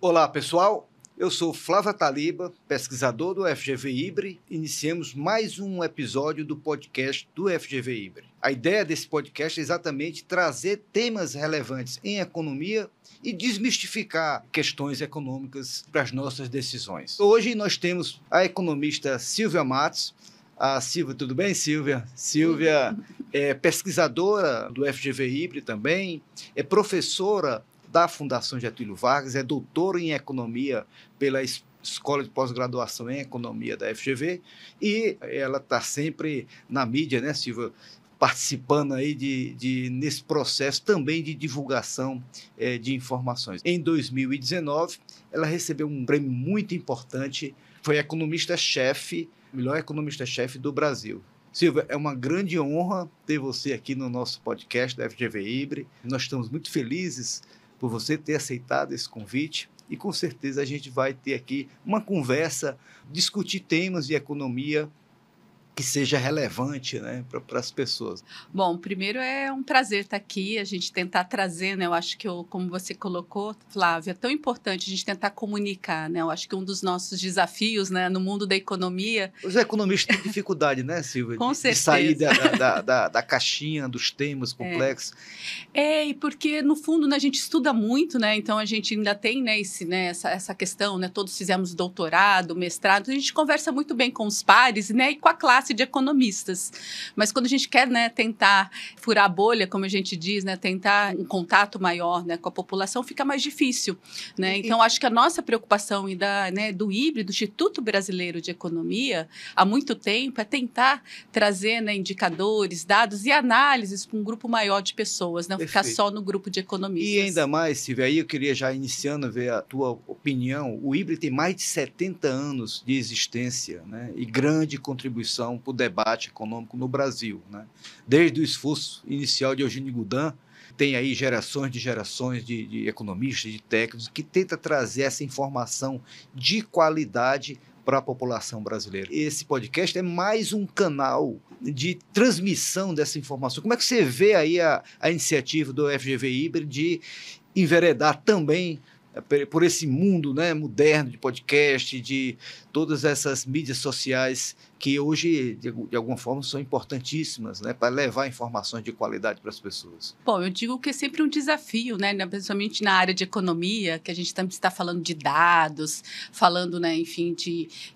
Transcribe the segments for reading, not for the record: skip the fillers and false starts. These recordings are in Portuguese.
Olá, pessoal. Eu sou Flávio Taliba, pesquisador do FGV IBRE. Iniciamos mais um episódio do podcast do FGV IBRE. A ideia desse podcast é exatamente trazer temas relevantes em economia e desmistificar questões econômicas para as nossas decisões. Hoje nós temos a economista Silvia Matos. Silvia, tudo bem, Silvia? Silvia é pesquisadora do FGV IBRE também, é professora da Fundação Getúlio Vargas, é doutora em Economia pela Escola de Pós-Graduação em Economia da FGV, e ela está sempre na mídia, né, Silvia, participando aí nesse processo também de divulgação de informações. Em 2019, ela recebeu um prêmio muito importante, foi economista-chefe, melhor economista-chefe do Brasil. Silvia, é uma grande honra ter você aqui no nosso podcast da FGV IBRE. Nós estamos muito felizes por você ter aceitado esse convite e com certeza a gente vai ter aqui uma conversa, discutir temas de economia que seja relevante, né, para as pessoas. Bom, primeiro é um prazer estar aqui, a gente tentar trazer, né, eu acho que, como você colocou, Flávia, é tão importante a gente tentar comunicar, né, eu acho que um dos nossos desafios, né, no mundo da economia... Os economistas têm dificuldade, né, Silvia? Com certeza. De sair da caixinha, dos temas complexos. E porque, no fundo, né, a gente estuda muito, né, então a gente ainda tem, né, essa questão, né, todos fizemos doutorado, mestrado, a gente conversa muito bem com os pares, né, e com a classe de economistas, mas quando a gente quer, né, tentar furar a bolha, como a gente diz, né, tentar um contato maior, né, com a população, fica mais difícil, né? Então acho que a nossa preocupação do IBRE, do Instituto Brasileiro de Economia, há muito tempo, é tentar trazer, né, indicadores, dados e análises para um grupo maior de pessoas, não ficar só no grupo de economistas. E ainda mais, Silvia, aí eu queria já iniciando ver a tua opinião. O IBRE tem mais de 70 anos de existência, né, e grande contribuição para o debate econômico no Brasil, né? Desde o esforço inicial de Eugênio Goudin, tem aí gerações de economistas, de técnicos, que tenta trazer essa informação de qualidade para a população brasileira. Esse podcast é mais um canal de transmissão dessa informação. Como é que você vê aí a iniciativa do FGV IBRE de enveredar também por esse mundo, né, moderno de podcast, de todas essas mídias sociais que hoje, de alguma forma, são importantíssimas, né, para levar informações de qualidade para as pessoas? Bom, eu digo que é sempre um desafio, né, principalmente na área de economia, que a gente também está falando de dados, falando, né, enfim,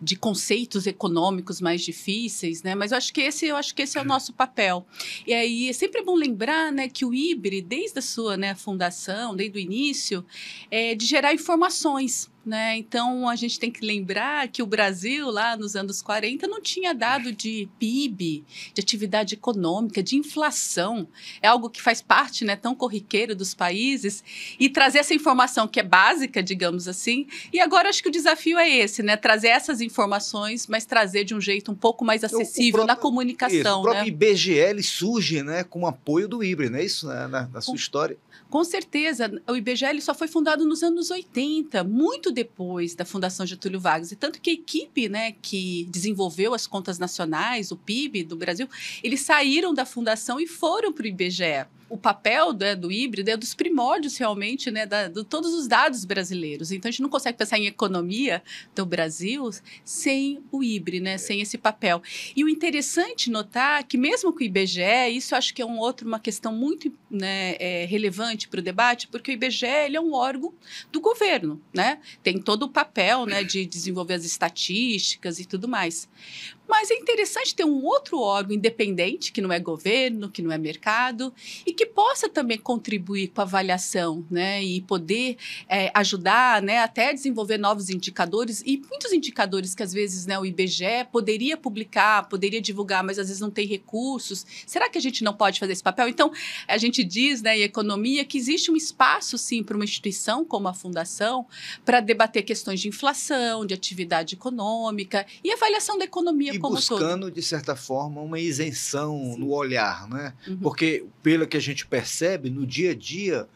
de conceitos econômicos mais difíceis, né, mas eu acho que esse é o nosso papel. E aí é sempre bom lembrar, né, que o IBRE, desde a sua, né, fundação, desde o início, é de gerar informações, né? Então, a gente tem que lembrar que o Brasil, lá nos anos 40, não tinha dado de PIB, de atividade econômica, de inflação. É algo que faz parte, né, tão corriqueiro dos países, e trazer essa informação que é básica, digamos assim. E agora acho que o desafio é esse, né? Trazer essas informações, mas trazer de um jeito um pouco mais acessível na comunicação. O próprio né? IBGE surge, né, com apoio do IBRE, não é isso, né, na sua história? Com certeza, o IBGE só foi fundado nos anos 80, muito depois da Fundação Getúlio Vargas. E tanto que a equipe, né, que desenvolveu as contas nacionais, o PIB do Brasil, eles saíram da fundação e foram para o IBGE. O papel do IBRE é dos primórdios, realmente, né, de todos os dados brasileiros. Então, a gente não consegue pensar em economia do Brasil sem o IBRE, né, sem esse papel. E o interessante notar que, mesmo com o IBGE, isso acho que é uma questão muito, né, relevante para o debate, porque o IBGE ele é um órgão do governo, né? Tem todo o papel, né, de desenvolver as estatísticas e tudo mais. Mas é interessante ter um outro órgão independente, que não é governo, que não é mercado, e que possa também contribuir com a avaliação, né, e poder ajudar, né, até a desenvolver novos indicadores, e muitos indicadores que às vezes, né, o IBGE poderia publicar, poderia divulgar, mas às vezes não tem recursos. Será que a gente não pode fazer esse papel? Então, a gente diz, né, em economia, que existe um espaço, sim, para uma instituição como a Fundação, para debater questões de inflação, de atividade econômica e avaliação da economia como buscando, todo. de certa forma, uma isenção Sim. no olhar, né? Uhum. Porque, pelo que a gente percebe, no dia a dia,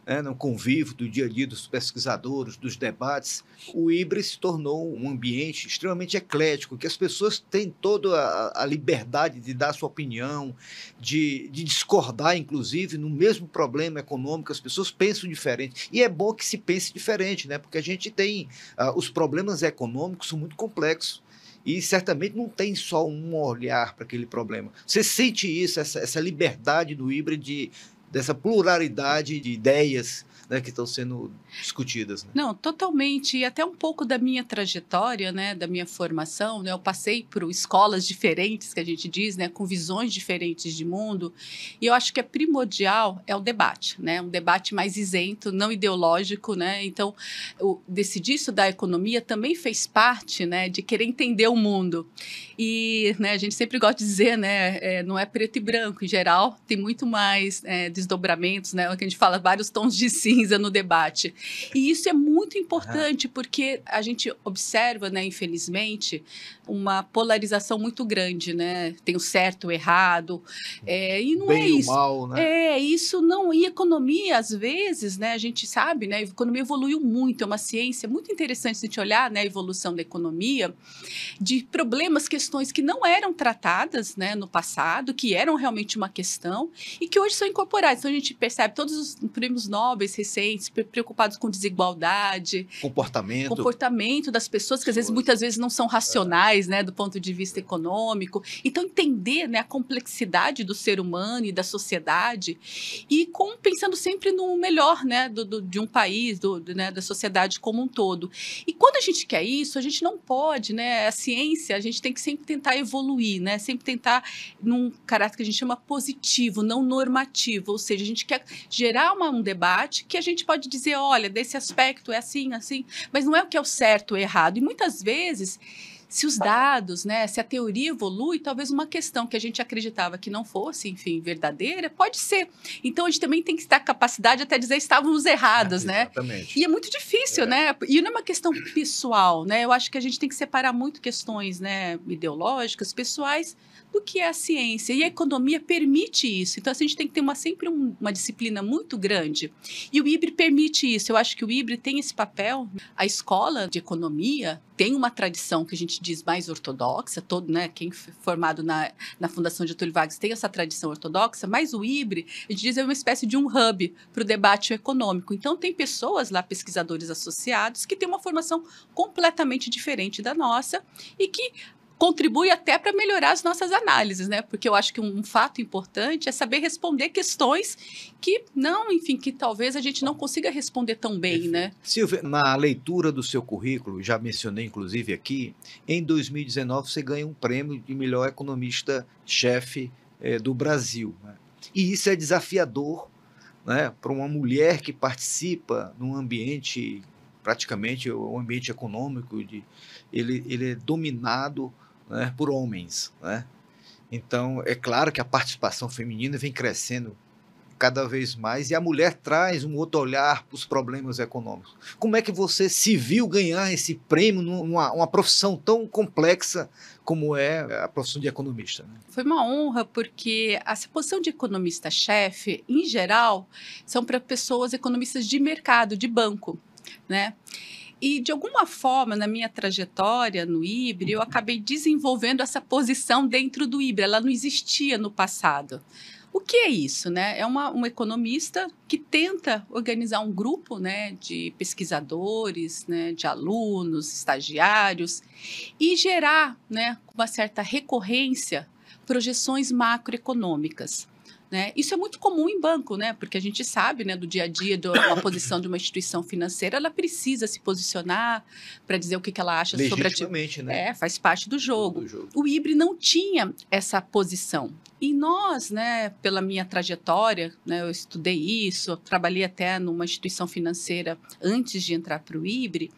né, no convívio do dia a dia dos pesquisadores, dos debates, o IBRE se tornou um ambiente extremamente eclético, que as pessoas têm toda a liberdade de dar sua opinião, de discordar, inclusive, no mesmo problema econômico, as pessoas pensam diferente. E é bom que se pense diferente, né, porque a gente tem... os problemas econômicos são muito complexos. E certamente não tem só um olhar para aquele problema. Você sente isso, essa liberdade do híbrido, dessa pluralidade de ideias, né, que estão sendo discutidas, né? Não, totalmente. E até um pouco da minha trajetória, né, da minha formação, né, eu passei por escolas diferentes, que a gente diz, né, com visões diferentes de mundo. E eu acho que é primordial o debate, né, um debate mais isento, não ideológico, né. Então, eu decidi estudar economia também fez parte, né, de querer entender o mundo. E, né, a gente sempre gosta de dizer, né, não é preto e branco. Em geral, tem muito mais desdobramentos, né, o que a gente fala, vários tons de cinza no debate. E isso é muito importante, porque a gente observa, né, infelizmente, uma polarização muito grande, né? Tem o certo, o errado, e não bem é isso. O mal, né? Isso não. E economia, às vezes, né, a gente sabe, né, a economia evoluiu muito, é uma ciência muito interessante se a gente olhar, né, a evolução da economia, de problemas, questões que não eram tratadas, né, no passado, que eram realmente uma questão e que hoje são incorporadas. Então, a gente percebe todos os prêmios nobres recentes preocupados com desigualdade, comportamento das pessoas, que às vezes, muitas vezes não são racionais, né, do ponto de vista econômico. Então, entender, né, a complexidade do ser humano e da sociedade e pensando sempre no melhor, né, de um país, né, da sociedade como um todo. E quando a gente quer isso, a gente não pode, né, a ciência, a gente tem que sempre tentar evoluir, né, sempre tentar num caráter que a gente chama positivo, não normativo, ou seja, a gente quer gerar um debate que a gente pode dizer, olha, desse aspecto é assim, assim, mas não é o que é o certo ou errado. E muitas vezes, se os dados, né, se a teoria evolui, talvez uma questão que a gente acreditava que não fosse, enfim, verdadeira, pode ser. Então, a gente também tem que ter a capacidade até de dizer estávamos errados, né? Exatamente. E é muito difícil, né? E não é uma questão pessoal, né? Eu acho que a gente tem que separar muito questões, né, ideológicas, pessoais, do que é a ciência. E a economia permite isso. Então, assim, a gente tem que ter sempre uma disciplina muito grande. E o IBRE permite isso. Eu acho que o IBRE tem esse papel. A escola de economia tem uma tradição que a gente diz mais ortodoxa, né, quem foi formado na Fundação Getúlio Vargas tem essa tradição ortodoxa, mas o IBRE, a gente diz, é uma espécie de um hub para o debate econômico. Então, tem pessoas lá, pesquisadores associados, que têm uma formação completamente diferente da nossa e que contribui até para melhorar as nossas análises, né? Porque eu acho que um fato importante é saber responder questões que que talvez a gente não consiga responder tão bem, Perfeito. Né? Silvia, na leitura do seu currículo, já mencionei inclusive aqui, em 2019 você ganha um prêmio de melhor economista-chefe do Brasil, né? E isso é desafiador, né, para uma mulher que participa num ambiente, praticamente um ambiente econômico, ele é dominado, né, por homens, né? Então, é claro que a participação feminina vem crescendo cada vez mais e a mulher traz um outro olhar para os problemas econômicos. Como é que você se viu ganhar esse prêmio numa profissão tão complexa como é a profissão de economista, né? Foi uma honra, porque essa posição de economista-chefe, em geral, são para pessoas economistas de mercado, de banco, né? E, de alguma forma, na minha trajetória no IBRE, eu acabei desenvolvendo essa posição dentro do IBRE. Ela não existia no passado. O que é isso, né? É uma economista que tenta organizar um grupo, né, de pesquisadores, né, de alunos, estagiários, e gerar, né, com uma certa recorrência, projeções macroeconômicas. Né? Isso é muito comum em banco, né? Porque a gente sabe, né, do dia a dia, uma posição de uma instituição financeira, ela precisa se posicionar para dizer o que ela acha sobre a atividade. Né? Faz parte do jogo. O IBRE não tinha essa posição. E nós, né, pela minha trajetória, né, eu estudei isso, eu trabalhei até numa instituição financeira antes de entrar para o IBRE,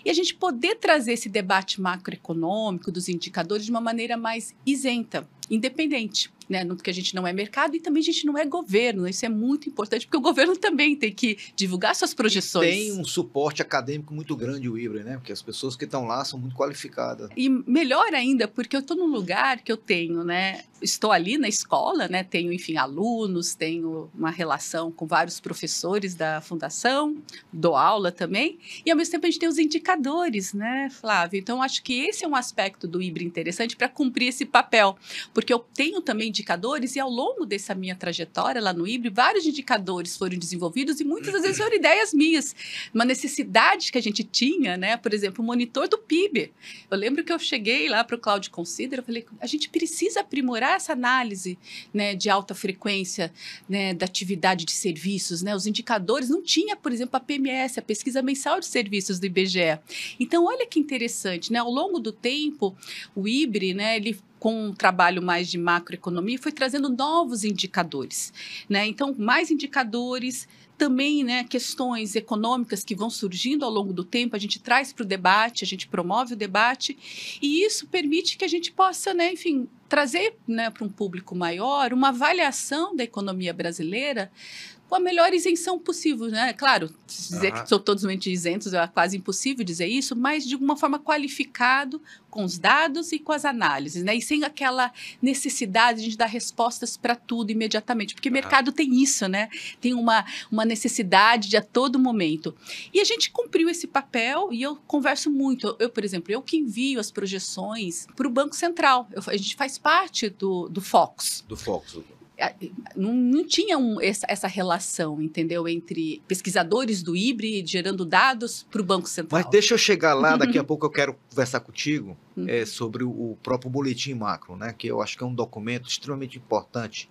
e a gente poder trazer esse debate macroeconômico dos indicadores de uma maneira mais isenta, independente. né? Porque a gente não é mercado e também a gente não é governo. Isso é muito importante, porque o governo também tem que divulgar suas projeções. E tem um suporte acadêmico muito grande o IBRE, né? Porque as pessoas que estão lá são muito qualificadas. E melhor ainda, porque eu estou num lugar que eu tenho, né? Estou ali na escola, né? Tenho, enfim, alunos, tenho uma relação com vários professores da fundação, dou aula também, e ao mesmo tempo a gente tem os indicadores, né, Flávio? Então, acho que esse é um aspecto do IBRE interessante para cumprir esse papel, porque eu tenho também indicadores e ao longo dessa minha trajetória lá no IBRE, vários indicadores foram desenvolvidos e muitas das vezes foram ideias minhas, uma necessidade que a gente tinha, né? Por exemplo, o monitor do PIB. Eu lembro que eu cheguei lá para o Cloud Consider, eu falei, a gente precisa aprimorar essa análise, né, de alta frequência, né, da atividade de serviços, né, os indicadores, não tinha, por exemplo, a PMS, a Pesquisa Mensal de Serviços do IBGE. Então, olha que interessante, né, ao longo do tempo, o IBRE, né, ele com um trabalho mais de macroeconomia, foi trazendo novos indicadores, né, então, mais indicadores, também, né, questões econômicas que vão surgindo ao longo do tempo, a gente traz para o debate, a gente promove o debate, e isso permite que a gente possa, né, enfim, trazer, né, para um público maior uma avaliação da economia brasileira com a melhor isenção possível, né? Claro, dizer que são totalmente isentos é quase impossível dizer isso, mas de uma forma qualificado, com os dados e com as análises, né? E sem aquela necessidade de dar respostas para tudo imediatamente, porque o mercado tem isso, né? Tem uma necessidade de a todo momento. E a gente cumpriu esse papel e eu converso muito. Eu, por exemplo, eu que envio as projeções para o Banco Central. A gente faz parte do Focus. Do Focus. Não tinha essa relação, entendeu? Entre pesquisadores do IBRE gerando dados para o Banco Central. Mas deixa eu chegar lá, daqui a pouco eu quero conversar contigo sobre o próprio Boletim Macro, né? Que eu acho que é um documento extremamente importante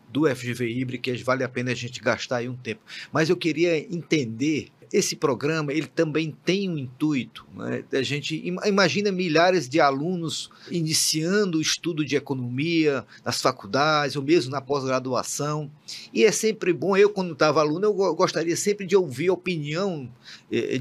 do FGV IBRE, que vale a pena a gente gastar aí um tempo. Mas eu queria entender, esse programa, ele também tem um intuito, né? A gente imagina milhares de alunos iniciando o estudo de economia nas faculdades, ou mesmo na pós-graduação, e é sempre bom, eu quando estava aluno, eu gostaria sempre de ouvir a opinião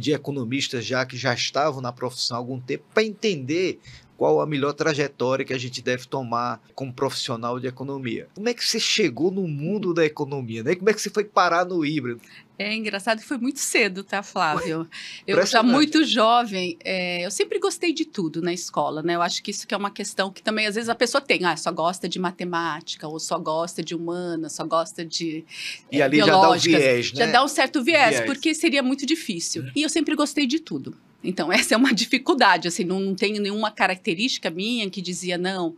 de economistas que já estavam na profissão há algum tempo, para entender qual a melhor trajetória que a gente deve tomar como profissional de economia. Como é que você chegou no mundo da economia, né? Como é que você foi parar no IBRE? É engraçado que foi muito cedo, tá, Flávio? Eu já muito jovem, eu sempre gostei de tudo na escola, né? Eu acho que isso que é uma questão que também, às vezes, a pessoa tem, só gosta de matemática, ou só gosta de humanas, só gosta de e ali já dá o viés, né? Já dá um certo viés, porque seria muito difícil. E eu sempre gostei de tudo. Então, essa é uma dificuldade, assim, não tenho nenhuma característica minha que dizia, não,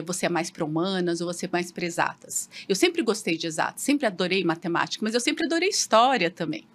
você é mais para humanas ou você é mais para exatas. Eu sempre gostei de exatas, sempre adorei matemática, mas eu sempre adorei história também.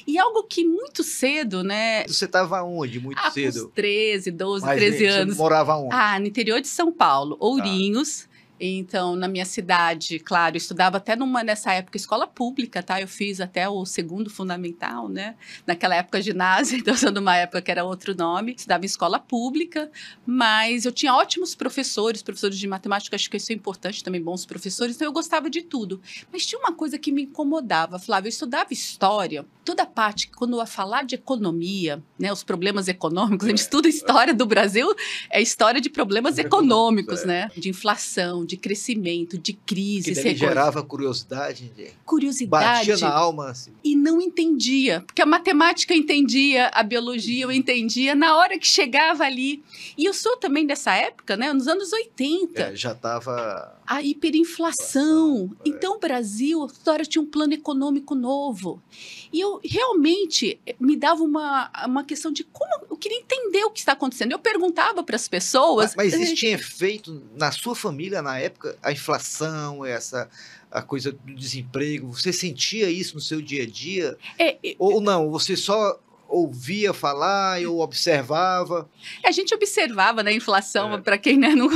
E algo que muito cedo, né... Você estava onde, muito cedo? Com 13, 12, 13 anos. Você morava onde? No interior de São Paulo, Ourinhos. Então, na minha cidade, claro, eu estudava até nessa época escola pública, tá? Eu fiz até o segundo fundamental, né? Naquela época ginásio, então sendo uma época que era outro nome. Estudava em escola pública, mas eu tinha ótimos professores de matemática, acho que isso é importante também, bons professores, então eu gostava de tudo. Mas tinha uma coisa que me incomodava, Flávio, eu estudava história, toda a parte, quando eu ia falar de economia, né? Os problemas econômicos, a gente estuda história do Brasil, é história de problemas econômicos, né? De inflação, de crescimento, de crise. Que daí gerava curiosidade. Curiosidade. Batia na alma. Assim. E não entendia. Porque a matemática entendia, a biologia eu entendia, na hora que chegava ali. E eu sou também dessa época, né? Nos anos 80. Já estava... A hiperinflação. Então, o Brasil, toda hora tinha um plano econômico novo. E eu realmente me dava uma questão de como eu queria entender o que está acontecendo. Eu perguntava para as pessoas... Mas isso tinha efeito na sua família, na época? A inflação, a coisa do desemprego, você sentia isso no seu dia a dia? Ou não, você só ouvia falar ou observava? A gente observava, né, a inflação, para quem, né, não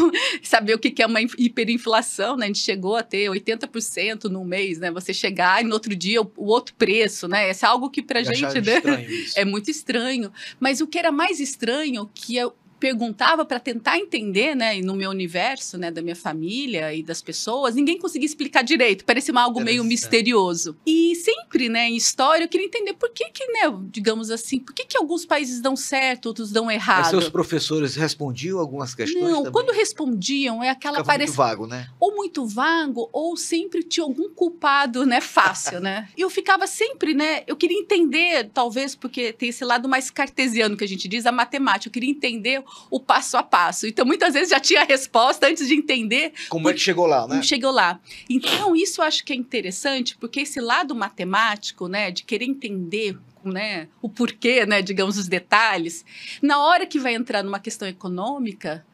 sabia o que é uma hiperinflação, né, a gente chegou a ter 80% num mês, né, você chegar e no outro dia o outro preço, né, isso é algo que pra gente, né, é muito estranho. Mas o que era mais estranho, que perguntava para tentar entender, né, e no meu universo, né, da minha família e das pessoas, ninguém conseguia explicar direito, parecia algo meio misterioso. E sempre, né, em história, eu queria entender por que, né, digamos assim, por que alguns países dão certo, outros dão errado. Mas seus professores respondiam algumas questões Não, também? quando respondiam, é aquela Ficava muito vago, né? ou muito vago, ou sempre tinha algum culpado, né, fácil, né? E eu ficava sempre, né, eu queria entender, talvez porque tem esse lado mais cartesiano que a gente diz, a matemática, eu queria entender o passo a passo. Então, muitas vezes já tinha a resposta antes de entender. Como é que chegou lá, né? Como chegou lá. Então, isso eu acho que é interessante, porque esse lado matemático, né, de querer entender, né, o porquê, né, digamos, os detalhes, na hora que vai entrar numa questão econômica,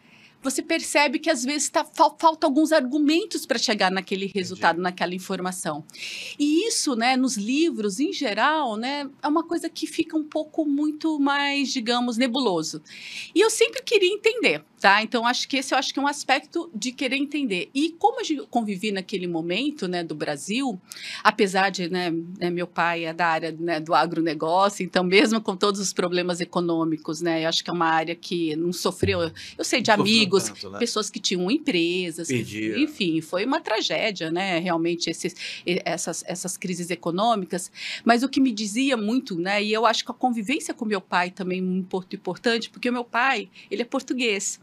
você percebe que às vezes falta alguns argumentos para chegar naquele resultado, naquela informação. E isso, né, nos livros, em geral, né, é uma coisa que fica um pouco muito mais, digamos, nebuloso. E eu sempre queria entender, tá? Então, acho que esse é um aspecto de querer entender. E como eu convivi naquele momento, né, do Brasil, apesar de, né, meu pai é da área, né, do agronegócio, então, mesmo com todos os problemas econômicos, né, eu acho que é uma área que não sofreu, eu sei de amigos, tanto, né? Pessoas que tinham empresas, enfim, foi uma tragédia, né? Realmente essas crises econômicas. Mas o que me dizia muito, né? E eu acho que a convivência com meu pai também é muito importante, porque o meu pai, ele é português.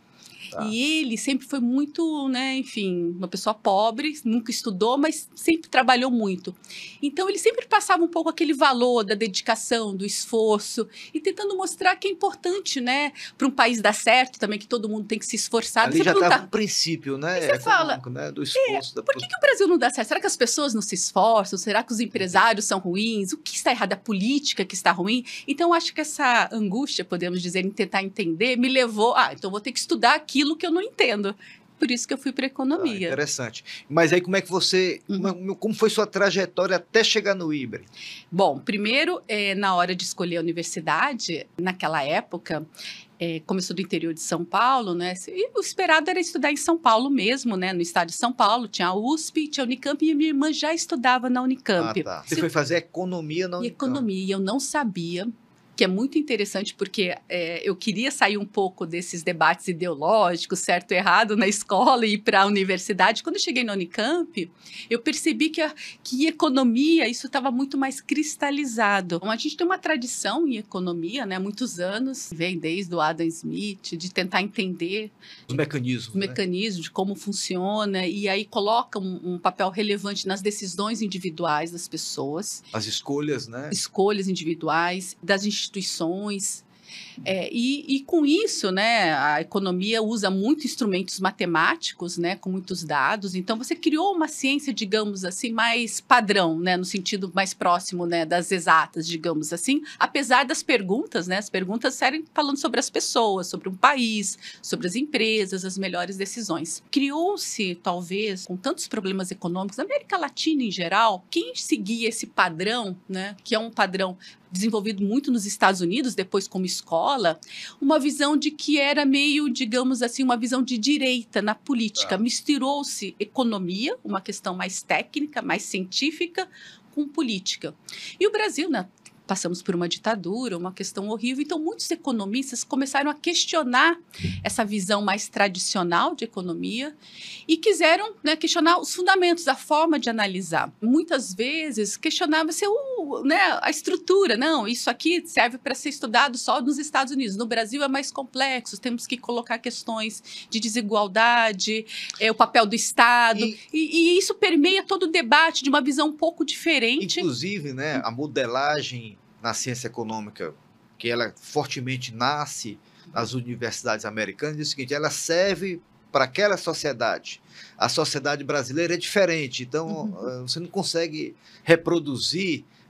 Tá. E ele sempre foi muito, né, enfim, uma pessoa pobre, nunca estudou, mas sempre trabalhou muito. Então, ele sempre passava um pouco aquele valor da dedicação, do esforço, e tentando mostrar que é importante, né, para um país dar certo também, que todo mundo tem que se esforçar. Ali já estava um princípio, né, você fala, né, do esforço. Por que o Brasil não dá certo? Será que as pessoas não se esforçam? Será que os empresários são ruins? O que está errado? A política que está ruim? Então, acho que essa angústia, podemos dizer, em tentar entender, me levou, então vou ter que estudar aquilo que eu não entendo. Por isso que eu fui para economia. Interessante. Mas aí como é que você... Como foi sua trajetória até chegar no IBRE? Bom, primeiro, na hora de escolher a universidade, naquela época, como eu sou do interior de São Paulo, né, o esperado era estudar em São Paulo mesmo, né, no estado de São Paulo, tinha a USP, tinha a Unicamp, e minha irmã já estudava na Unicamp. Tá. Você foi fazer economia na Unicamp? Economia, eu não sabia, que é muito interessante, porque eu queria sair um pouco desses debates ideológicos, certo e errado, na escola e ir para a universidade. Quando eu cheguei na Unicamp, eu percebi que em economia isso estava muito mais cristalizado. Então, a gente tem uma tradição em economia, né, há muitos anos, vem desde o Adam Smith, de tentar entender os mecanismos, de como funciona, e aí coloca um papel relevante nas decisões individuais das pessoas. As escolhas, né? Escolhas individuais, das instituições. E com isso, né, a economia usa muito instrumentos matemáticos, né, com muitos dados. Então, você criou uma ciência, digamos assim, mais padrão, né, no sentido mais próximo, né, das exatas, digamos assim. Apesar das perguntas, né, as perguntas serem falando sobre as pessoas, sobre um país, sobre as empresas, as melhores decisões. Criou-se, talvez, com tantos problemas econômicos, na América Latina em geral, quem seguia esse padrão, né, que é um padrão desenvolvido muito nos Estados Unidos, depois como escola, uma visão de que era meio, digamos assim, uma visão de direita na política. Misturou-se economia, uma questão mais técnica, mais científica, com política. E o Brasil, né? Passamos por uma ditadura, uma questão horrível. Então, muitos economistas começaram a questionar essa visão mais tradicional de economia e quiseram, né, questionar os fundamentos, a forma de analisar. Muitas vezes questionava-se a estrutura. Não, isso aqui serve para ser estudado só nos Estados Unidos. No Brasil é mais complexo, temos que colocar questões de desigualdade, o papel do Estado. E isso permeia todo o debate de uma visão um pouco diferente. Inclusive, né, a modelagem na ciência econômica, que ela fortemente nasce nas universidades americanas, diz o seguinte: ela serve para aquela sociedade. A sociedade brasileira é diferente, então você não consegue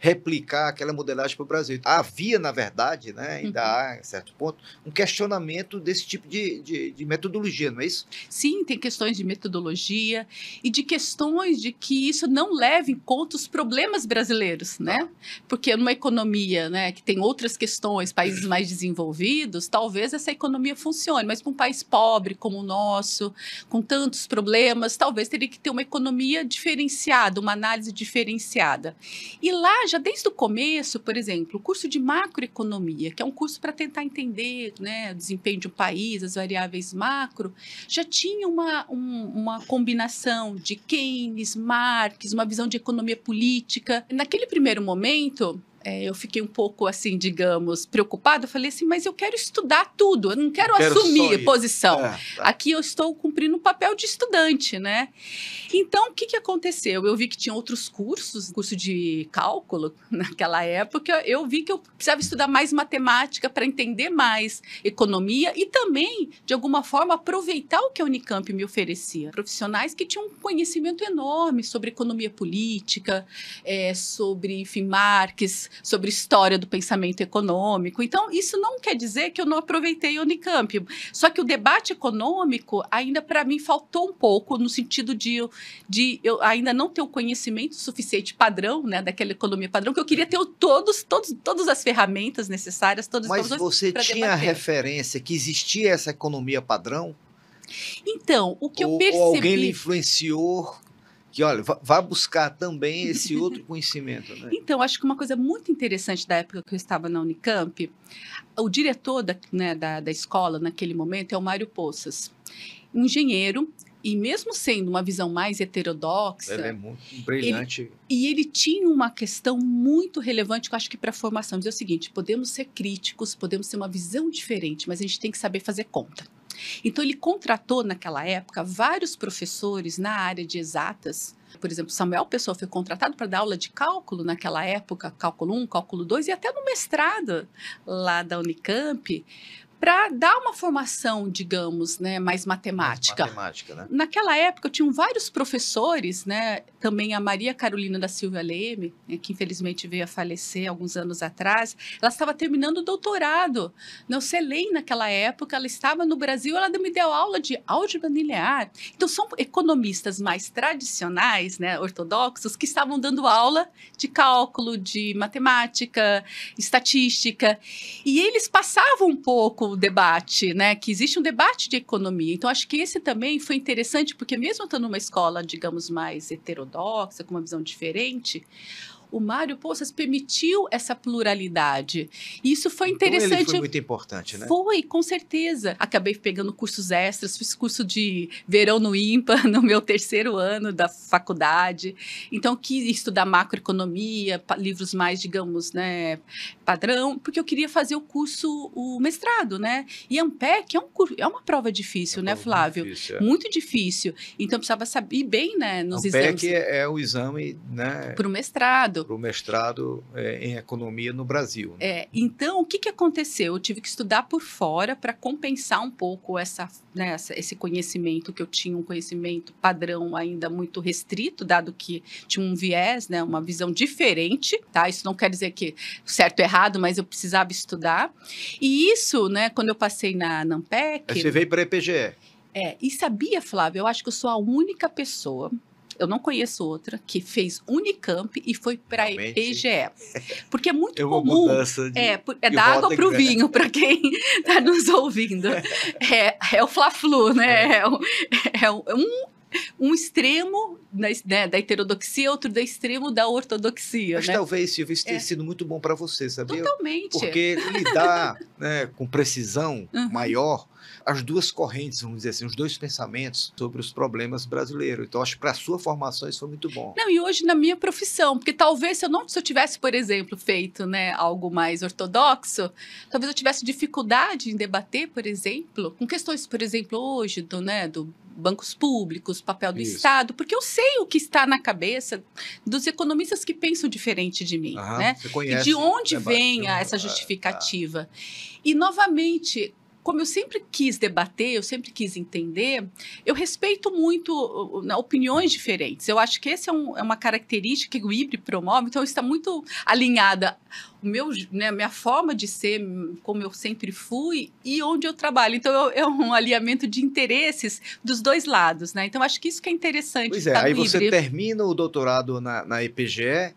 replicar aquela modelagem para o Brasil. Havia, na verdade, né, ainda há, em certo ponto, um questionamento desse tipo de metodologia, não é isso? Sim, tem questões de metodologia e de questões de que isso não leva em conta os problemas brasileiros, né? Porque numa economia, né, que tem outras questões, países mais desenvolvidos, talvez essa economia funcione, mas para um país pobre como o nosso, com tantos problemas problemas, talvez teria que ter uma economia diferenciada, uma análise diferenciada. E lá, já desde o começo, por exemplo, o curso de macroeconomia, que é um curso para tentar entender, né, o desempenho de um país, as variáveis macro, já tinha uma combinação de Keynes, Marx, uma visão de economia política. Naquele primeiro momento, eu fiquei um pouco, assim, digamos, preocupada. Eu falei assim, mas eu quero estudar tudo, eu não quero assumir posição. Tá. Aqui eu estou cumprindo um papel de estudante, né? Então, o que aconteceu? Eu vi que tinha outros cursos, curso de cálculo, naquela época. Eu vi que eu precisava estudar mais matemática para entender mais economia e também, de alguma forma, aproveitar o que a Unicamp me oferecia. Profissionais que tinham um conhecimento enorme sobre economia política, sobre, enfim, Marx, sobre história do pensamento econômico. Então, isso não quer dizer que eu não aproveitei a Unicamp. Só que o debate econômico ainda, para mim, faltou um pouco, no sentido de eu ainda não ter o conhecimento suficiente padrão, né, daquela economia padrão, que eu queria ter todas as ferramentas necessárias. Mas você tinha a referência que existia essa economia padrão? Então, o que eu percebi... Ou alguém lhe influenciou... que, olha, vá buscar também esse outro conhecimento, né? Então, acho que uma coisa muito interessante da época que eu estava na Unicamp, o diretor da escola, naquele momento, é o Mário Poças, engenheiro, e mesmo sendo uma visão mais heterodoxa... Ele é muito brilhante. Ele tinha uma questão muito relevante, que eu acho que para a formação, dizer o seguinte, podemos ser críticos, podemos ter uma visão diferente, mas a gente tem que saber fazer conta. Então, ele contratou, naquela época, vários professores na área de exatas. Por exemplo, Samuel Pessoa foi contratado para dar aula de cálculo naquela época, cálculo 1, cálculo 2, e até no mestrado lá da Unicamp, para dar uma formação, digamos, né, mais matemática. Né? Naquela época, tinham vários professores, né, também a Maria Carolina da Silva Leme, que infelizmente veio a falecer alguns anos atrás, ela estava terminando o doutorado no CELEM naquela época, ela estava no Brasil, ela me deu aula de álgebra linear. Então, são economistas mais tradicionais, né, ortodoxos, que estavam dando aula de cálculo, de matemática, estatística, e eles passavam um pouco o debate, né? Que existe um debate de economia. Então, acho que esse também foi interessante, porque mesmo estando numa escola, digamos, mais heterodoxa, com uma visão diferente, o Mário Poças permitiu essa pluralidade. E isso foi interessante. Então ele foi muito importante, né? Foi, com certeza. Acabei pegando cursos extras, fiz curso de verão no IMPA, no meu 3º ano da faculdade. Então, quis estudar macroeconomia, livros mais, digamos, né, padrão, porque eu queria fazer o mestrado, né? E ANPEC é uma prova difícil, né, Flávio? Difícil, muito difícil. Então, eu precisava saber bem, né, nos exames. ANPEC é o exame, né? Para o mestrado. Para o mestrado em economia no Brasil. Né? Então, o que aconteceu? Eu tive que estudar por fora para compensar um pouco esse conhecimento, que eu tinha um conhecimento padrão ainda muito restrito, dado que tinha um viés, né, uma visão diferente, tá? Isso não quer dizer que certo ou errado, mas eu precisava estudar. E isso, né, quando eu passei na ANPEC... Você veio para a EPGE. E sabia, Flávio, eu acho que eu sou a única pessoa... Eu não conheço outra que fez Unicamp e foi para a EPGE. Porque é muito comum. Da água para o vinho, para quem está nos ouvindo. É o Fla-Flu, né? Um extremo da heterodoxia, outro do extremo da ortodoxia. Mas talvez, Silvia, isso tenha sido muito bom para você, sabia? Totalmente. Porque lidar, né, com precisão maior as duas correntes, vamos dizer assim, os dois pensamentos sobre os problemas brasileiros. Então, acho que para a sua formação isso foi muito bom. Não, e hoje na minha profissão, porque talvez se eu tivesse, por exemplo, feito, né, algo mais ortodoxo, talvez eu tivesse dificuldade em debater, por exemplo, com questões, por exemplo, hoje do bancos públicos, papel do Estado, porque eu sei o que está na cabeça dos economistas que pensam diferente de mim, né? Você conhece, e de onde vem essa justificativa. E, novamente, como eu sempre quis debater, eu sempre quis entender, eu respeito muito opiniões diferentes. Eu acho que essa é uma característica que o IBRE promove, então está muito alinhada né, minha forma de ser, como eu sempre fui, e onde eu trabalho. Então, é um alinhamento de interesses dos dois lados, né? Então, acho que isso que é interessante. Pois é, aí você termina o doutorado na IPGE,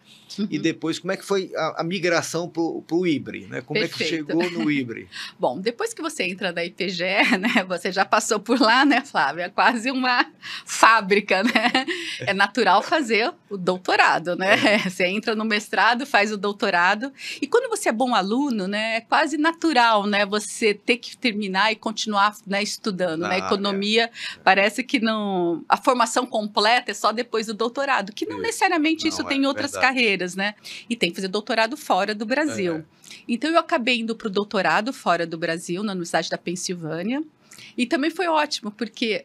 e depois, como é que foi a migração para o IBRE, né? Como Perfeito. É que chegou no IBRE? Bom, depois que você entra na IPGE, né? Você já passou por lá, né, Flávia? É quase uma fábrica, né? É natural fazer o doutorado, né? Você entra no mestrado, faz o doutorado, e quando você é bom aluno, né? É quase natural, né? Você ter que terminar e continuar, né, estudando, né? Economia, parece que não... A formação completa é só depois do doutorado, que não necessariamente isso tem outras carreiras, né? E tem que fazer doutorado fora do Brasil. Então, eu acabei indo para o doutorado fora do Brasil, na Universidade da Pensilvânia. E também foi ótimo, porque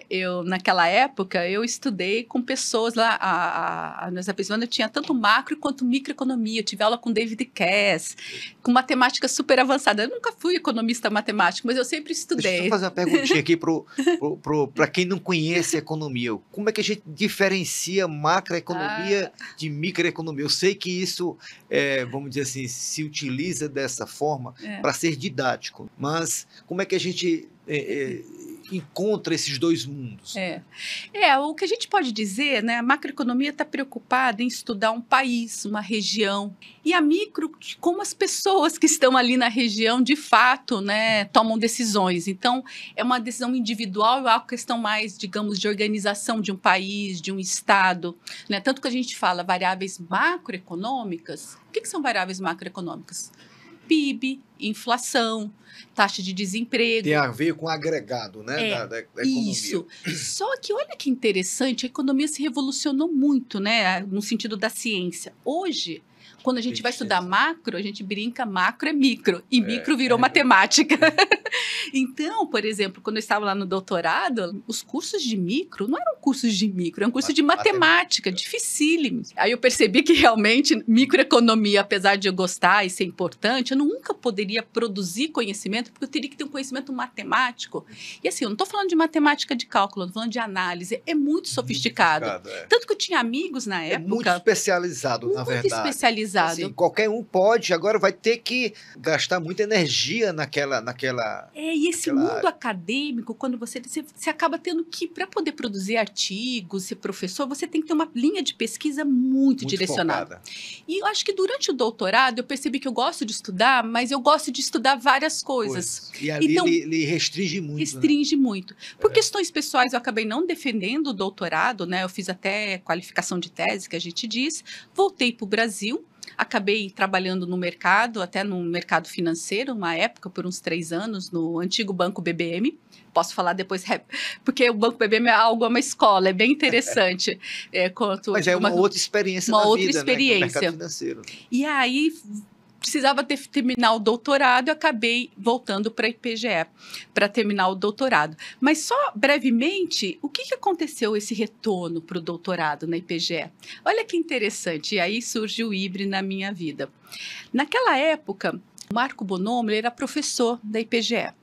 eu, naquela época, eu estudei com pessoas lá, a Universidade da Pensilvânia tinha tanto macro quanto microeconomia. Eu tive aula com David Cass, com matemática super avançada. Eu nunca fui economista matemático, mas eu sempre estudei. Deixa eu fazer uma perguntinha aqui para quem não conhece economia. Como é que a gente diferencia macroeconomia de microeconomia? Eu sei que isso, vamos dizer assim, se utiliza dessa forma para ser didático, mas como é que a gente encontra esses dois mundos? O que a gente pode dizer, né? A macroeconomia está preocupada em estudar um país, uma região. E a micro, como as pessoas que estão ali na região, de fato, né, tomam decisões. Então, é uma decisão individual e é uma questão mais, digamos, de organização de um país, de um estado, né? Tanto que a gente fala variáveis macroeconômicas. O que são variáveis macroeconômicas? PIB, inflação, taxa de desemprego. Tem a ver com o agregado, né, da economia. Isso. Só que olha que interessante, a economia se revolucionou muito, né, no sentido da ciência. Hoje, quando a gente vai estudar macro, a gente brinca, macro é micro, e micro virou matemática. Então, por exemplo, quando eu estava lá no doutorado, os cursos de micro não eram cursos de micro, eram cursos de matemática, dificílimos. Aí eu percebi que realmente microeconomia, apesar de eu gostar e ser importante, eu nunca poderia produzir conhecimento, porque eu teria que ter um conhecimento matemático. E assim, eu não estou falando de matemática de cálculo, eu estou falando de análise, é muito sofisticado. Tanto que eu tinha amigos na época... É muito especializado, na verdade. Muito especializado. Assim, qualquer um pode, agora vai ter que gastar muita energia naquela e esse mundo área acadêmico, quando você acaba tendo que, para poder produzir artigos, ser professor, você tem que ter uma linha de pesquisa muito direcionada. Focada. E eu acho que durante o doutorado eu percebi que eu gosto de estudar, mas eu gosto de estudar várias coisas. E ali então, ele restringe muito. Restringe muito. Por questões pessoais, eu acabei não defendendo o doutorado, né? Eu fiz até qualificação de tese, que a gente diz. Voltei para o Brasil. Acabei trabalhando no mercado, até no mercado financeiro, uma época, por uns 3 anos, no antigo Banco BBM. Posso falar depois, porque o Banco BBM é uma escola, é bem interessante. Mas é uma outra experiência na vida, outra experiência. Né? No mercado financeiro. E aí... precisava terminar o doutorado e acabei voltando para a IPGE para terminar o doutorado. Mas só brevemente, o que aconteceu esse retorno para o doutorado na IPGE? Olha que interessante, e aí surge o IBRE na minha vida. Naquela época, o Marco Bonomo era professor da IPGE.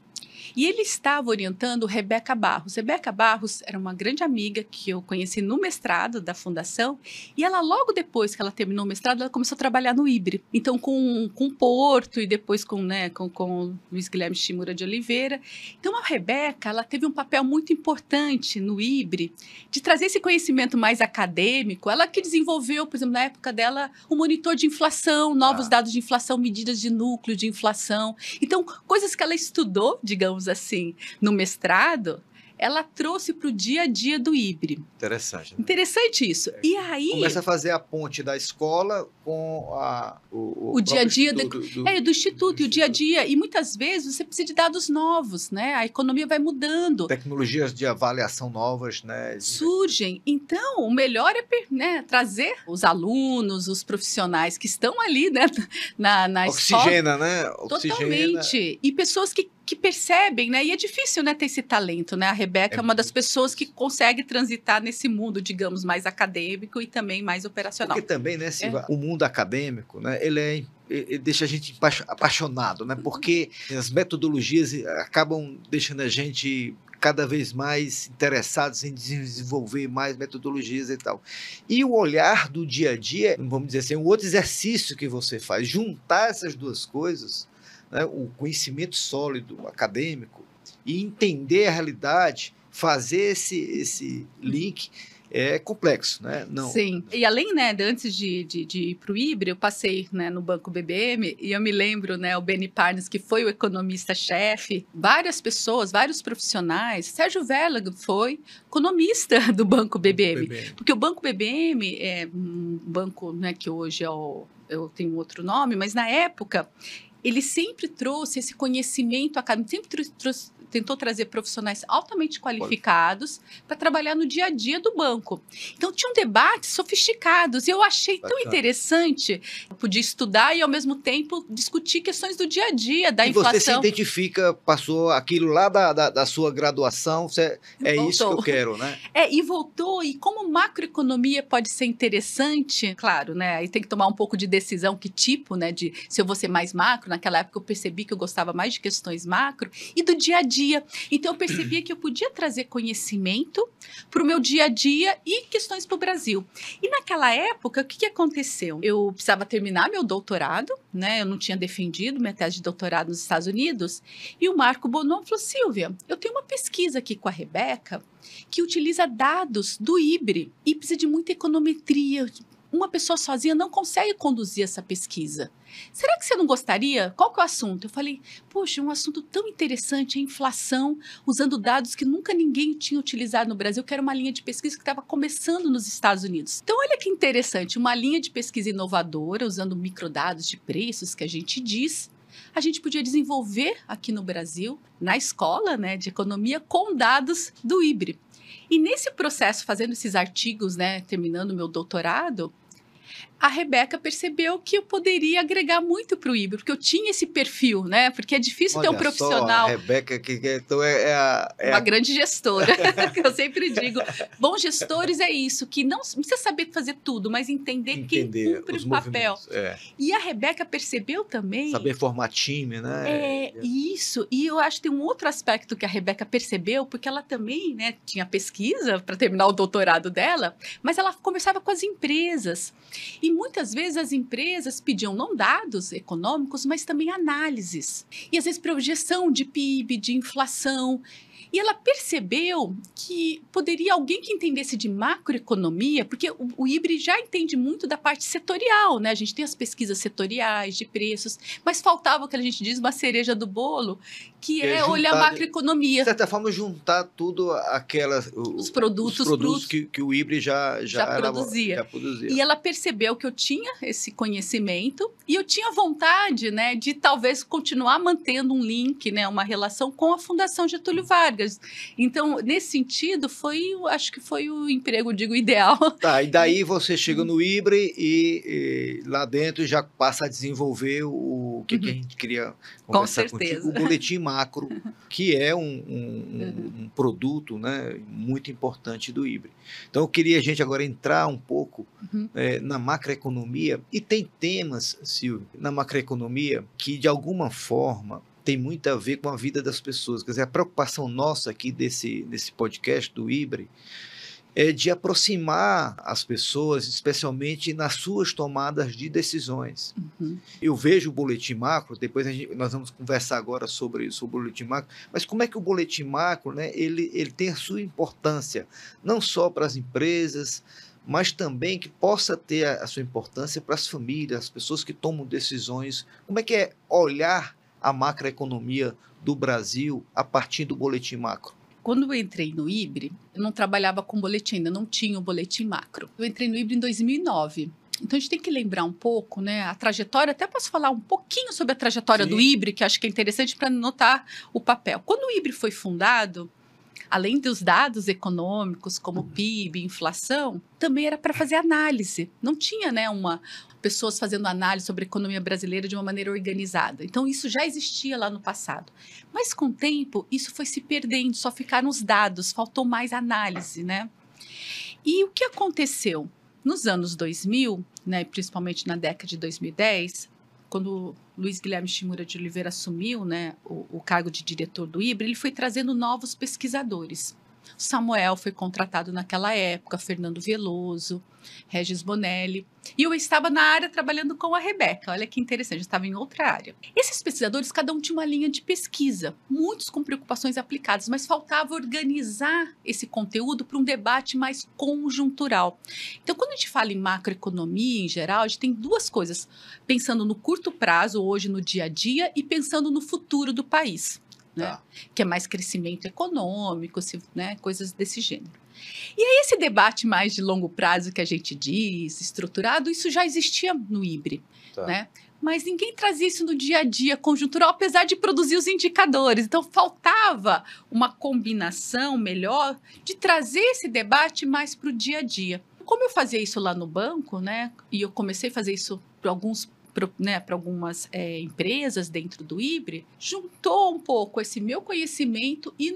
E ele estava orientando Rebeca Barros. Rebeca Barros era uma grande amiga que eu conheci no mestrado da Fundação. E ela, logo depois que ela terminou o mestrado, ela começou a trabalhar no IBRE. Então, com o Porto e depois com o Luiz Guilherme Shimura de Oliveira. Então, a Rebeca, ela teve um papel muito importante no IBRE de trazer esse conhecimento mais acadêmico. Ela que desenvolveu, por exemplo, na época dela, o monitor de inflação, novos dados de inflação, medidas de núcleo de inflação. Então, coisas que ela estudou, digamos assim, no mestrado, ela trouxe para o dia a dia do IBRE. Interessante. Né? Interessante isso. E aí... começa a fazer a ponte da escola com o dia a dia do Instituto, e o dia a dia. E muitas vezes você precisa de dados novos, né? A economia vai mudando. Tecnologias de avaliação novas, né? Surgem. Então, o melhor é trazer os alunos, os profissionais que estão ali, né? Na Oxigena, escola. Né? Totalmente. E pessoas que percebem, né? E é difícil, né, ter esse talento, né? A Rebeca é uma das pessoas que consegue transitar nesse mundo, digamos, mais acadêmico e também mais operacional. Porque também, né, Silva, o mundo acadêmico, né, ele é ele deixa a gente apaixonado, né? Porque as metodologias acabam deixando a gente cada vez mais interessados em desenvolver mais metodologias e tal. E o olhar do dia a dia, vamos dizer assim, um outro exercício que você faz, juntar essas duas coisas, né? O conhecimento sólido, acadêmico, e entender a realidade, fazer esse link é complexo, né? Não. Sim. E além, né, antes de ir para o IBRE, eu passei, né, no Banco BBM e eu me lembro, né, o Benny Parnes, que foi o economista-chefe, várias pessoas, vários profissionais. Sérgio Verlag foi economista do Banco BBM. Porque o Banco BBM é um banco, né, que hoje eu tenho outro nome, mas na época ele sempre trouxe esse conhecimento acadêmico, sempre tentou trazer profissionais altamente qualificados para trabalhar no dia a dia do banco. Então, tinham debates sofisticados e eu achei tão interessante. Eu podia estudar e, ao mesmo tempo, discutir questões do dia a dia, da inflação. E você se identifica, passou aquilo lá da sua graduação, é isso que eu quero, né? E voltou. E como macroeconomia pode ser interessante, claro, né? Aí tem que tomar um pouco de decisão, que tipo, né? De se eu vou ser mais macro. Naquela época eu percebi que eu gostava mais de questões macro e do dia a dia. Então, eu percebia que eu podia trazer conhecimento para o meu dia a dia e questões para o Brasil. E naquela época, o que aconteceu? Eu precisava terminar meu doutorado, né? Eu não tinha defendido minha tese de doutorado nos Estados Unidos. E o Marco Bonon falou: Silvia, eu tenho uma pesquisa aqui com a Rebeca que utiliza dados do IBRE e precisa de muita econometria. Uma pessoa sozinha não consegue conduzir essa pesquisa. Será que você não gostaria? Qual que é o assunto? Eu falei, poxa, um assunto tão interessante, a inflação, usando dados que nunca ninguém tinha utilizado no Brasil, que era uma linha de pesquisa que estava começando nos Estados Unidos. Então, olha que interessante, uma linha de pesquisa inovadora, usando microdados de preços, que a gente diz, a gente podia desenvolver aqui no Brasil, na escola, né, de economia, com dados do IBRE. E nesse processo, fazendo esses artigos, né, terminando o meu doutorado, a Rebeca percebeu que eu poderia agregar muito para o IBRE, porque eu tinha esse perfil, né? Porque é difícil ter um profissional. A Rebeca, então uma grande gestora, que eu sempre digo. Bons gestores é isso, que não precisa saber fazer tudo, mas entender quem cumpre o papel. E a Rebeca percebeu também. Saber formar time, né? Isso. E eu acho que tem um outro aspecto que a Rebeca percebeu, porque ela também, né, tinha pesquisa para terminar o doutorado dela, mas ela conversava com as empresas. E muitas vezes as empresas pediam não dados econômicos, mas também análises. E às vezes projeção de PIB, de inflação. E ela percebeu que poderia alguém que entendesse de macroeconomia, porque o IBRE já entende muito da parte setorial, né? A gente tem as pesquisas setoriais de preços, mas faltava o que a gente diz, uma cereja do bolo, que é olhar a macroeconomia. De certa forma, juntar tudo os produtos que o IBRE já produzia. E ela percebeu que eu tinha esse conhecimento e eu tinha vontade, né, de talvez continuar mantendo um link, né, uma relação com a Fundação Getúlio Vargas. Então, nesse sentido, acho que foi o emprego, digo, ideal. Tá, e daí você chega no IBRE e lá dentro já passa a desenvolver o que a gente queria conversar contigo, o Boletim Macro, que é um produto, né, muito importante do IBRE. Então, eu queria a gente agora entrar um pouco na macroeconomia, e tem temas, Silvio, na macroeconomia que, de alguma forma, tem muito a ver com a vida das pessoas. Quer dizer, a preocupação nossa aqui desse podcast do IBRE é de aproximar as pessoas, especialmente nas suas tomadas de decisões. Eu vejo o Boletim Macro, depois nós vamos conversar agora sobre o Boletim Macro, mas como é que o Boletim Macro, né, ele tem a sua importância, não só para as empresas, mas também que possa ter a sua importância para as famílias, as pessoas que tomam decisões. Como é que é olhar a macroeconomia do Brasil a partir do Boletim Macro? Quando eu entrei no IBRE, eu não trabalhava com boletim, ainda não tinha o Boletim Macro. Eu entrei no IBRE em 2009. Então, a gente tem que lembrar um pouco, né, a trajetória. Até posso falar um pouquinho sobre a trajetória do IBRE, que acho que é interessante para notar o papel. Quando o IBRE foi fundado, além dos dados econômicos, como PIB, inflação, também era para fazer análise. Não tinha, né, pessoas fazendo análise sobre a economia brasileira de uma maneira organizada. Então, isso já existia lá no passado. Mas, com o tempo, isso foi se perdendo, só ficaram os dados, faltou mais análise, né? E o que aconteceu? Nos anos 2000, né, principalmente na década de 2010, quando Luiz Guilherme Shimura de Oliveira assumiu, né, o cargo de diretor do IBRE, ele foi trazendo novos pesquisadores. Samuel foi contratado naquela época, Fernando Veloso, Regis Bonelli. E eu estava na área trabalhando com a Rebeca. Olha que interessante, eu estava em outra área. Esses pesquisadores, cada um tinha uma linha de pesquisa, muitos com preocupações aplicadas, mas faltava organizar esse conteúdo para um debate mais conjuntural. Então, quando a gente fala em macroeconomia em geral, a gente tem duas coisas, pensando no curto prazo, hoje no dia a dia, e pensando no futuro do país. Né? Que é mais crescimento econômico, né? Coisas desse gênero. E aí esse debate mais de longo prazo que a gente diz, estruturado, isso já existia no IBRE, né? Mas ninguém trazia isso no dia a dia conjuntural, apesar de produzir os indicadores. Então faltava uma combinação melhor de trazer esse debate mais para o dia a dia. Como eu fazia isso lá no banco, né? E eu comecei a fazer isso para algumas empresas dentro do IBRE, juntou um pouco esse meu conhecimento e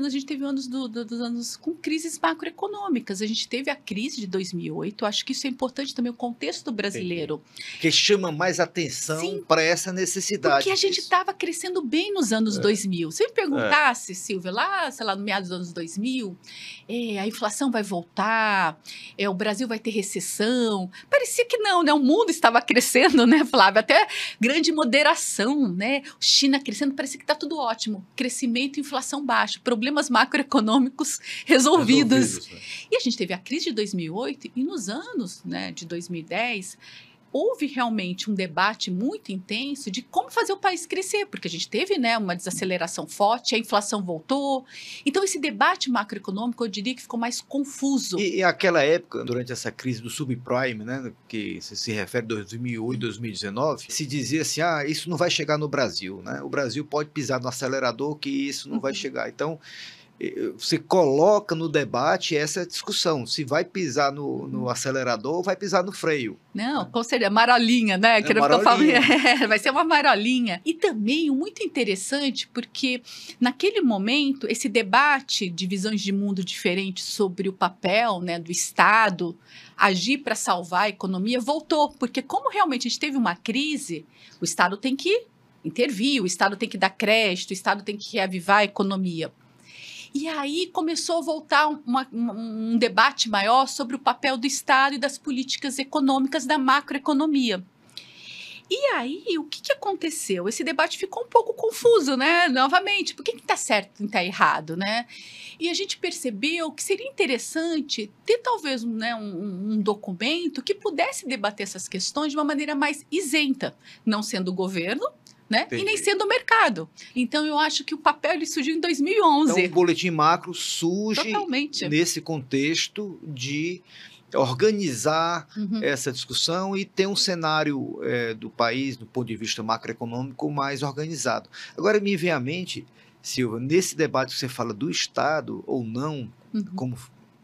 a gente teve anos dos anos com crises macroeconômicas. A gente teve a crise de 2008, acho que isso é importante também, o contexto brasileiro. Que chama mais atenção para essa necessidade. Porque a gente estava crescendo bem nos anos 2000. Se me perguntasse, Silvia, lá, sei lá, no meados dos anos 2000, a inflação vai voltar, o Brasil vai ter recessão, parecia que não, né? O mundo estava crescendo, né, Flávia? Até grande moderação, né? China crescendo, parece que está tudo ótimo. Crescimento e inflação baixa, problemas macroeconômicos resolvidos. Né? E a gente teve a crise de 2008 e nos anos, né, de 2010, houve realmente um debate muito intenso de como fazer o país crescer, porque a gente teve, né, uma desaceleração forte, a inflação voltou. Então, esse debate macroeconômico, eu diria que ficou mais confuso. E aquela época, durante essa crise do subprime, né, que se refere a 2008, 2019, se dizia assim, isso não vai chegar no Brasil, né? O Brasil pode pisar no acelerador que isso não vai chegar. Então, você coloca no debate essa discussão, se vai pisar no acelerador ou vai pisar no freio. Não, com certeza, marolinha, né? Vai ser uma marolinha. E também muito interessante, porque naquele momento, esse debate de visões de mundo diferentes sobre o papel, né, do Estado agir para salvar a economia voltou, porque como realmente a gente teve uma crise, o Estado tem que intervir, o Estado tem que dar crédito, o Estado tem que reavivar a economia. E aí começou a voltar um debate maior sobre o papel do Estado e das políticas econômicas da macroeconomia. E aí, o que aconteceu? Esse debate ficou um pouco confuso, né? Novamente, por que está certo e está errado, né? E a gente percebeu que seria interessante ter talvez um documento que pudesse debater essas questões de uma maneira mais isenta, não sendo o governo, né? E nem sendo o mercado. Então, eu acho que o papel ele surgiu em 2011. Então, o Boletim Macro surge nesse contexto de organizar essa discussão e ter um cenário do país, do ponto de vista macroeconômico, mais organizado. Agora, me vem à mente, Silvia, nesse debate que você fala do Estado ou não, como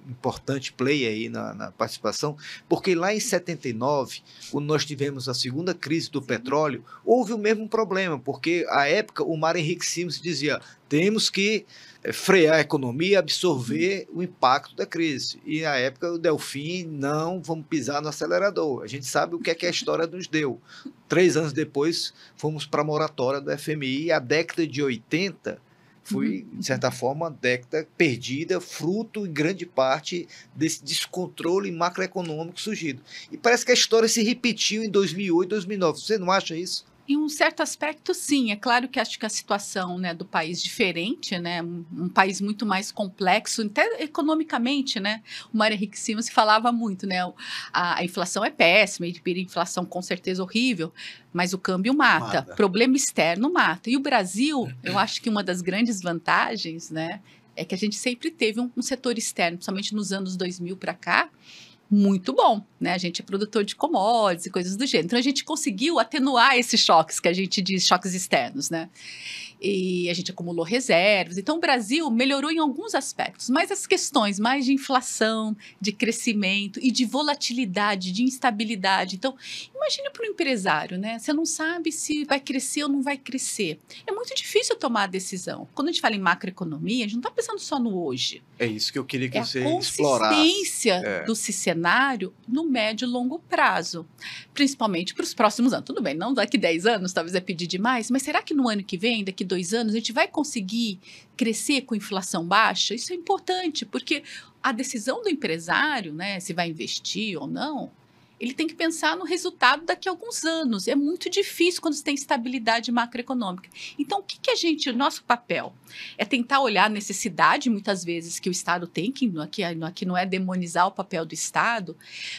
importante play aí na participação, porque lá em 79, quando nós tivemos a segunda crise do petróleo, houve o mesmo problema, porque à época o Mário Henrique Simons dizia, temos que frear a economia, absorver o impacto da crise. E na época o Delfim, não, vamos pisar no acelerador. A gente sabe o que é que a história nos deu. 3 anos depois, fomos para a moratória do FMI, e a década de 80 foi, de certa forma, uma década perdida, fruto, em grande parte, desse descontrole macroeconômico surgido. E parece que a história se repetiu em 2008, 2009. Você não acha isso? Em um certo aspecto, sim. É claro que acho que a situação, né, do país é diferente, né, um país muito mais complexo, até economicamente, né. O Mário Henrique Simons falava muito, né, a inflação é péssima, a inflação com certeza horrível, mas o câmbio mata. Problema externo mata. E o Brasil, eu acho que uma das grandes vantagens, né, é que a gente sempre teve um setor externo, principalmente nos anos 2000 para cá, muito bom, né? A gente é produtor de commodities e coisas do gênero. Então, a gente conseguiu atenuar esses choques, que a gente diz choques externos, né? E a gente acumulou reservas. Então, o Brasil melhorou em alguns aspectos, mas as questões mais de inflação, de crescimento e de volatilidade, de instabilidade. Então, Imagine para um empresário, né? Você não sabe se vai crescer ou não vai crescer. É muito difícil tomar a decisão. Quando a gente fala em macroeconomia, a gente não está pensando só no hoje. É isso que eu queria que É você a consistência explorasse. do cenário no médio e longo prazo, principalmente para os próximos anos. Tudo bem, não daqui 10 anos, talvez é pedir demais, mas será que no ano que vem, daqui 2 anos, a gente vai conseguir crescer com inflação baixa? Isso é importante, porque a decisão do empresário, né, se vai investir ou não, ele tem que pensar no resultado daqui a alguns anos. É muito difícil quando você tem estabilidade macroeconômica. Então, o nosso papel é tentar olhar a necessidade, muitas vezes, que o Estado tem, que aqui não é demonizar o papel do Estado,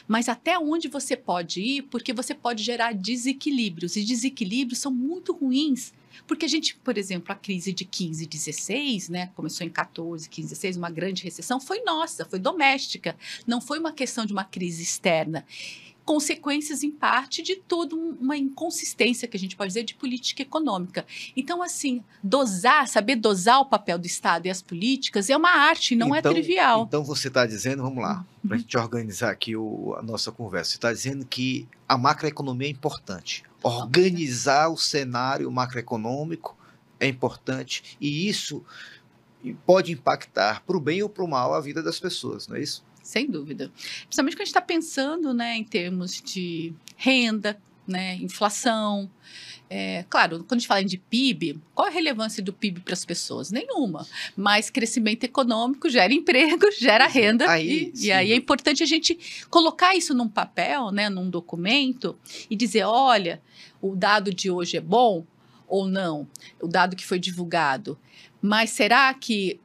mas até onde você pode ir, porque você pode gerar desequilíbrios. E desequilíbrios são muito ruins. Porque a gente, por exemplo, a crise de 15, 16, né, começou em 14, 15, 16, uma grande recessão, foi nossa, foi doméstica. Não foi uma questão de uma crise externa. Consequências, em parte, de toda uma inconsistência, que a gente pode dizer, de política econômica. Então, assim, saber dosar o papel do Estado e as políticas é uma arte, não é trivial. Então, você está dizendo, vamos lá, para a gente organizar aqui a nossa conversa, você está dizendo que a macroeconomia é importante. Organizar o cenário macroeconômico é importante e isso pode impactar para o bem ou para o mal a vida das pessoas, não é isso? Sem dúvida. Principalmente quando a gente está pensando, né, em termos de renda, né, inflação. Claro, quando a gente fala de PIB, qual a relevância do PIB para as pessoas? Nenhuma. Mas crescimento econômico gera emprego, gera renda. E aí é importante a gente colocar isso num papel, né, num documento, e dizer, olha, o dado de hoje é bom ou não? O dado que foi divulgado. Mas será que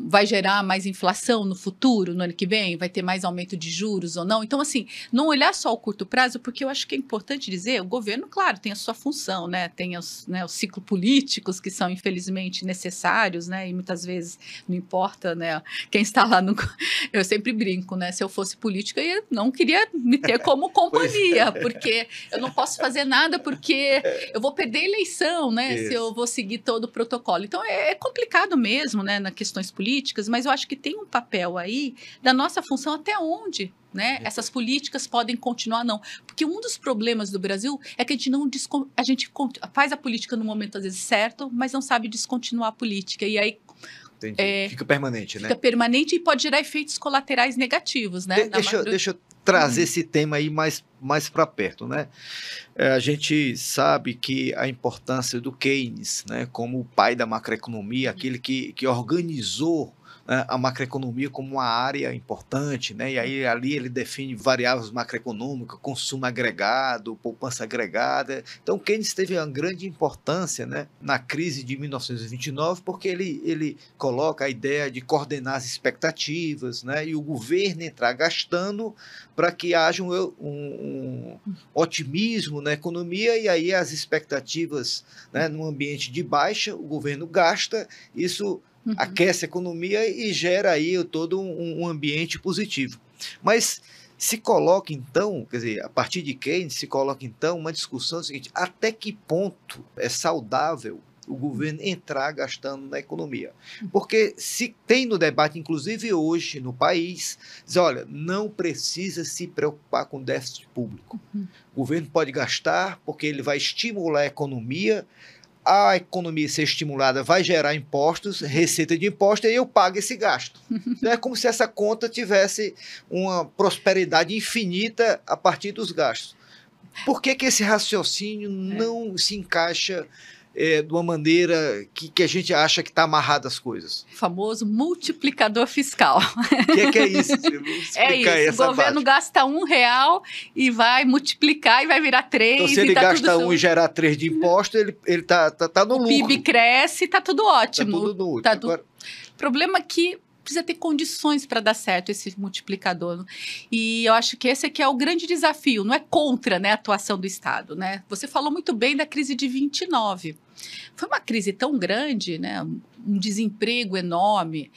vai gerar mais inflação no futuro, no ano que vem? Vai ter mais aumento de juros ou não? Então, assim, não olhar só o curto prazo, porque eu acho que é importante dizer, o governo, claro, tem a sua função, né? Tem os ciclos políticos que são, infelizmente, necessários, né? E muitas vezes não importa, né? Quem está lá no... Eu sempre brinco, né? Se eu fosse política, eu não queria me ter como companhia, porque eu não posso fazer nada, porque eu vou perder a eleição, né? Se eu vou seguir todo o protocolo. Então, é complicado mesmo, né, nas questões políticas, mas eu acho que tem um papel aí da nossa função até onde, né, essas políticas podem continuar, não. Porque um dos problemas do Brasil é que a gente faz a política no momento, às vezes, certo, mas não sabe descontinuar a política. E aí fica permanente, né? Fica permanente e pode gerar efeitos colaterais negativos, né? Deixa eu trazer esse tema aí mais para perto, né? A gente sabe que a importância do Keynes, né, como o pai da macroeconomia, aquele que organizou, né, a macroeconomia como uma área importante, né? E aí ali ele define variáveis macroeconômicas, consumo agregado, poupança agregada. Então Keynes teve uma grande importância, né, na crise de 1929, porque ele coloca a ideia de coordenar as expectativas, né, e o governo entrar gastando para que haja um otimismo na economia, e aí as expectativas, né, num ambiente de baixa, o governo gasta, isso aquece a economia e gera aí todo um ambiente positivo. Mas se coloca então, quer dizer, a partir de Keynes, se coloca então uma discussão seguinte: até que ponto é saudável o governo entrar gastando na economia? Porque se tem no debate, inclusive hoje no país, diz, olha, não precisa se preocupar com déficit público. O governo pode gastar porque ele vai estimular a economia ser estimulada vai gerar impostos, receita de imposto, e eu pago esse gasto. Então é como se essa conta tivesse uma prosperidade infinita a partir dos gastos. Por que esse raciocínio não se encaixa de uma maneira que a gente acha que está amarrado às coisas? O famoso multiplicador fiscal. O que é isso? O governo gasta R$1 e vai multiplicar e vai virar 3. Então, se ele gasta 1 e gerar 3 de imposto, ele tá no lucro. O PIB cresce e está tudo ótimo. Está tudo no último. Agora... O problema é que precisa ter condições para dar certo esse multiplicador. E eu acho que esse aqui é o grande desafio, não é contra, né, a atuação do Estado, né? Você falou muito bem da crise de 29. Foi uma crise tão grande, né, um desemprego enorme,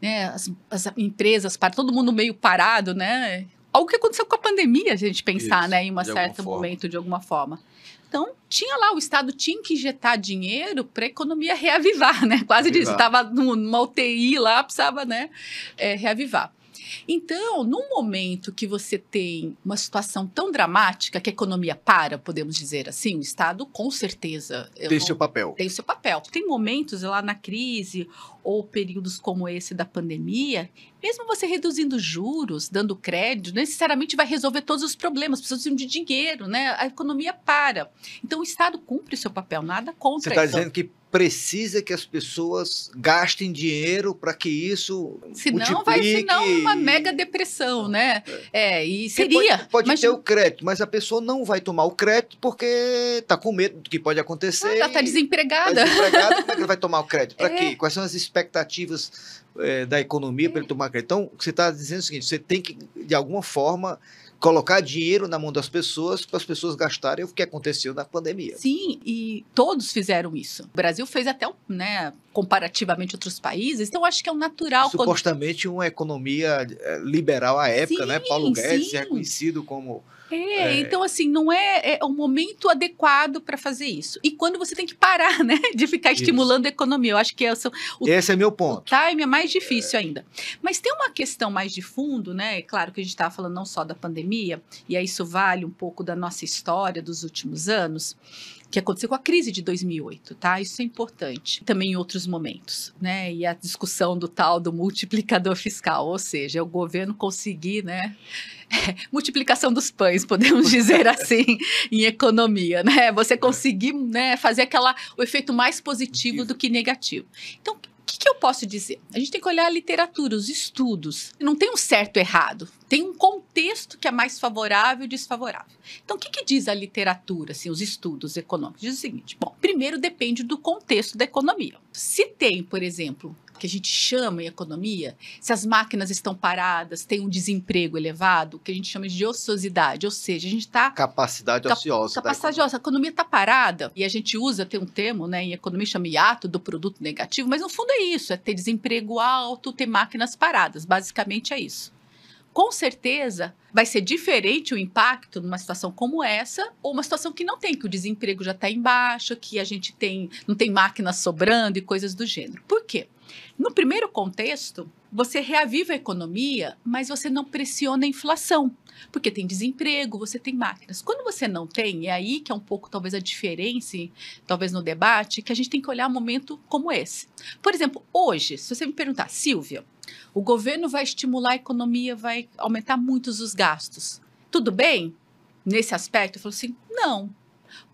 né, as empresas, todo mundo meio parado, né? Algo que aconteceu com a pandemia, a gente pensar, né, em um certo momento, de alguma forma. Então, o Estado tinha que injetar dinheiro para a economia reavivar, né? Quase disso. Estava numa UTI lá, precisava, né, reavivar. Então, num momento que você tem uma situação tão dramática que a economia para, podemos dizer assim, o Estado com certeza Tem seu papel. tem o seu papel. Tem momentos lá na crise ou períodos como esse da pandemia, mesmo você reduzindo juros, dando crédito, não necessariamente vai resolver todos os problemas, precisam de dinheiro, né? A economia para. Então, o Estado cumpre o seu papel, nada contra Você está isso. dizendo que precisa que as pessoas gastem dinheiro para que isso Senão vai uma mega depressão, né? E seria. Pode ter o crédito, mas a pessoa não vai tomar o crédito porque está com medo do que pode acontecer. Ela está desempregada. Como é que ele vai tomar o crédito? Para quê? Quais são as expectativas da economia para ele tomar crédito? Então, você está dizendo o seguinte, você tem que, de alguma forma, colocar dinheiro na mão das pessoas para as pessoas gastarem o que aconteceu na pandemia. Sim, e todos fizeram isso. O Brasil fez até, comparativamente a outros países, então acho que é um natural. Supostamente uma economia liberal à época, sim, né? Paulo Guedes sim. É conhecido como... Então assim, não é o momento adequado para fazer isso. E quando você tem que parar, né, de ficar estimulando a economia, eu acho que esse é meu ponto. O time é mais difícil ainda. Mas tem uma questão mais de fundo, né? É claro que a gente estava falando não só da pandemia, e aí isso vale um pouco da nossa história dos últimos anos, que aconteceu com a crise de 2008, tá? Isso é importante. Também em outros momentos, né? E a discussão do tal do multiplicador fiscal, ou seja, é o governo conseguir, né? Multiplicação dos pães, podemos dizer assim, em economia, né? Você conseguir, né, fazer o efeito mais positivo do que negativo. Então, o que eu posso dizer? A gente tem que olhar a literatura, os estudos. Não tem um certo e errado. Tem um contexto que é mais favorável e desfavorável. Então, o que diz a literatura, assim, os estudos econômicos? Diz o seguinte, bom, primeiro depende do contexto da economia. Se tem, por exemplo, que a gente chama em economia, se as máquinas estão paradas, tem um desemprego elevado, que a gente chama de ociosidade, ou seja, a gente está... Capacidade ociosa. Capacidade ociosa. A economia está parada, e a gente tem um termo, né, em economia, chama hiato do produto negativo, mas no fundo é isso, é ter desemprego alto, ter máquinas paradas, basicamente é isso. Com certeza, vai ser diferente o impacto numa situação como essa, ou uma situação que não tem, que o desemprego já está embaixo, que a gente não tem máquinas sobrando e coisas do gênero. Por quê? No primeiro contexto, você reaviva a economia, mas você não pressiona a inflação, porque tem desemprego, você tem máquinas. Quando você não tem, é aí que é um pouco talvez a diferença, talvez no debate, que a gente tem que olhar um momento como esse. Por exemplo, hoje, se você me perguntar, Silvia, o governo vai estimular a economia, vai aumentar muitos os gastos. Tudo bem? Nesse aspecto, eu falo assim, não.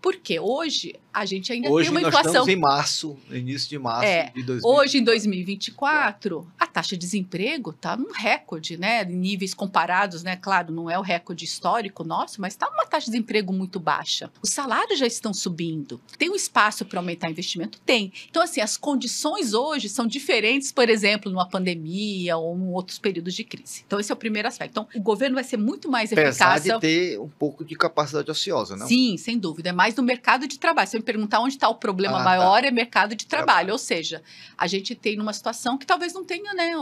Porque hoje a gente ainda tem uma inflação. Hoje nós estamos em março, no início de março de 2024. Hoje, em 2024, a taxa de desemprego está num recorde, né? Em níveis comparados, né? Claro, não é o recorde histórico nosso, mas está uma taxa de desemprego muito baixa. Os salários já estão subindo. Tem um espaço para aumentar investimento? Tem. Então, assim, as condições hoje são diferentes, por exemplo, numa pandemia ou em outros períodos de crise. Então, esse é o primeiro aspecto. Então, o governo vai ser muito mais eficaz. Apesar de ter um pouco de capacidade ociosa, não? Sim, sem dúvida. É mais no mercado de trabalho. Se eu me perguntar onde está o problema maior, é mercado de trabalho. Ou seja, a gente tem numa situação que talvez não tenha, né,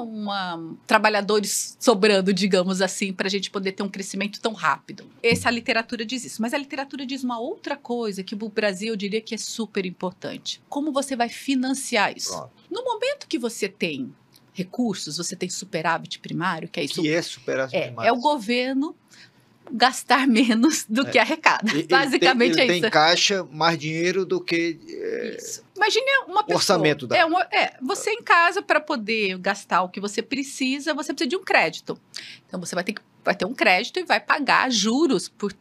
trabalhadores sobrando, digamos assim, para a gente poder ter um crescimento tão rápido. Essa literatura diz isso. Mas a literatura diz uma outra coisa que o Brasil, eu diria que é super importante. Como você vai financiar isso? Pronto. No momento que você tem recursos, você tem superávit primário, que é isso. Que é superávit primário? É o governo gastar menos do que arrecada. Basicamente ele é isso. Ele tem caixa mais dinheiro do que isso. Imagine uma pessoa... orçamento da... você em casa, para poder gastar o que você precisa de um crédito. Então, você vai ter um crédito e vai pagar juros por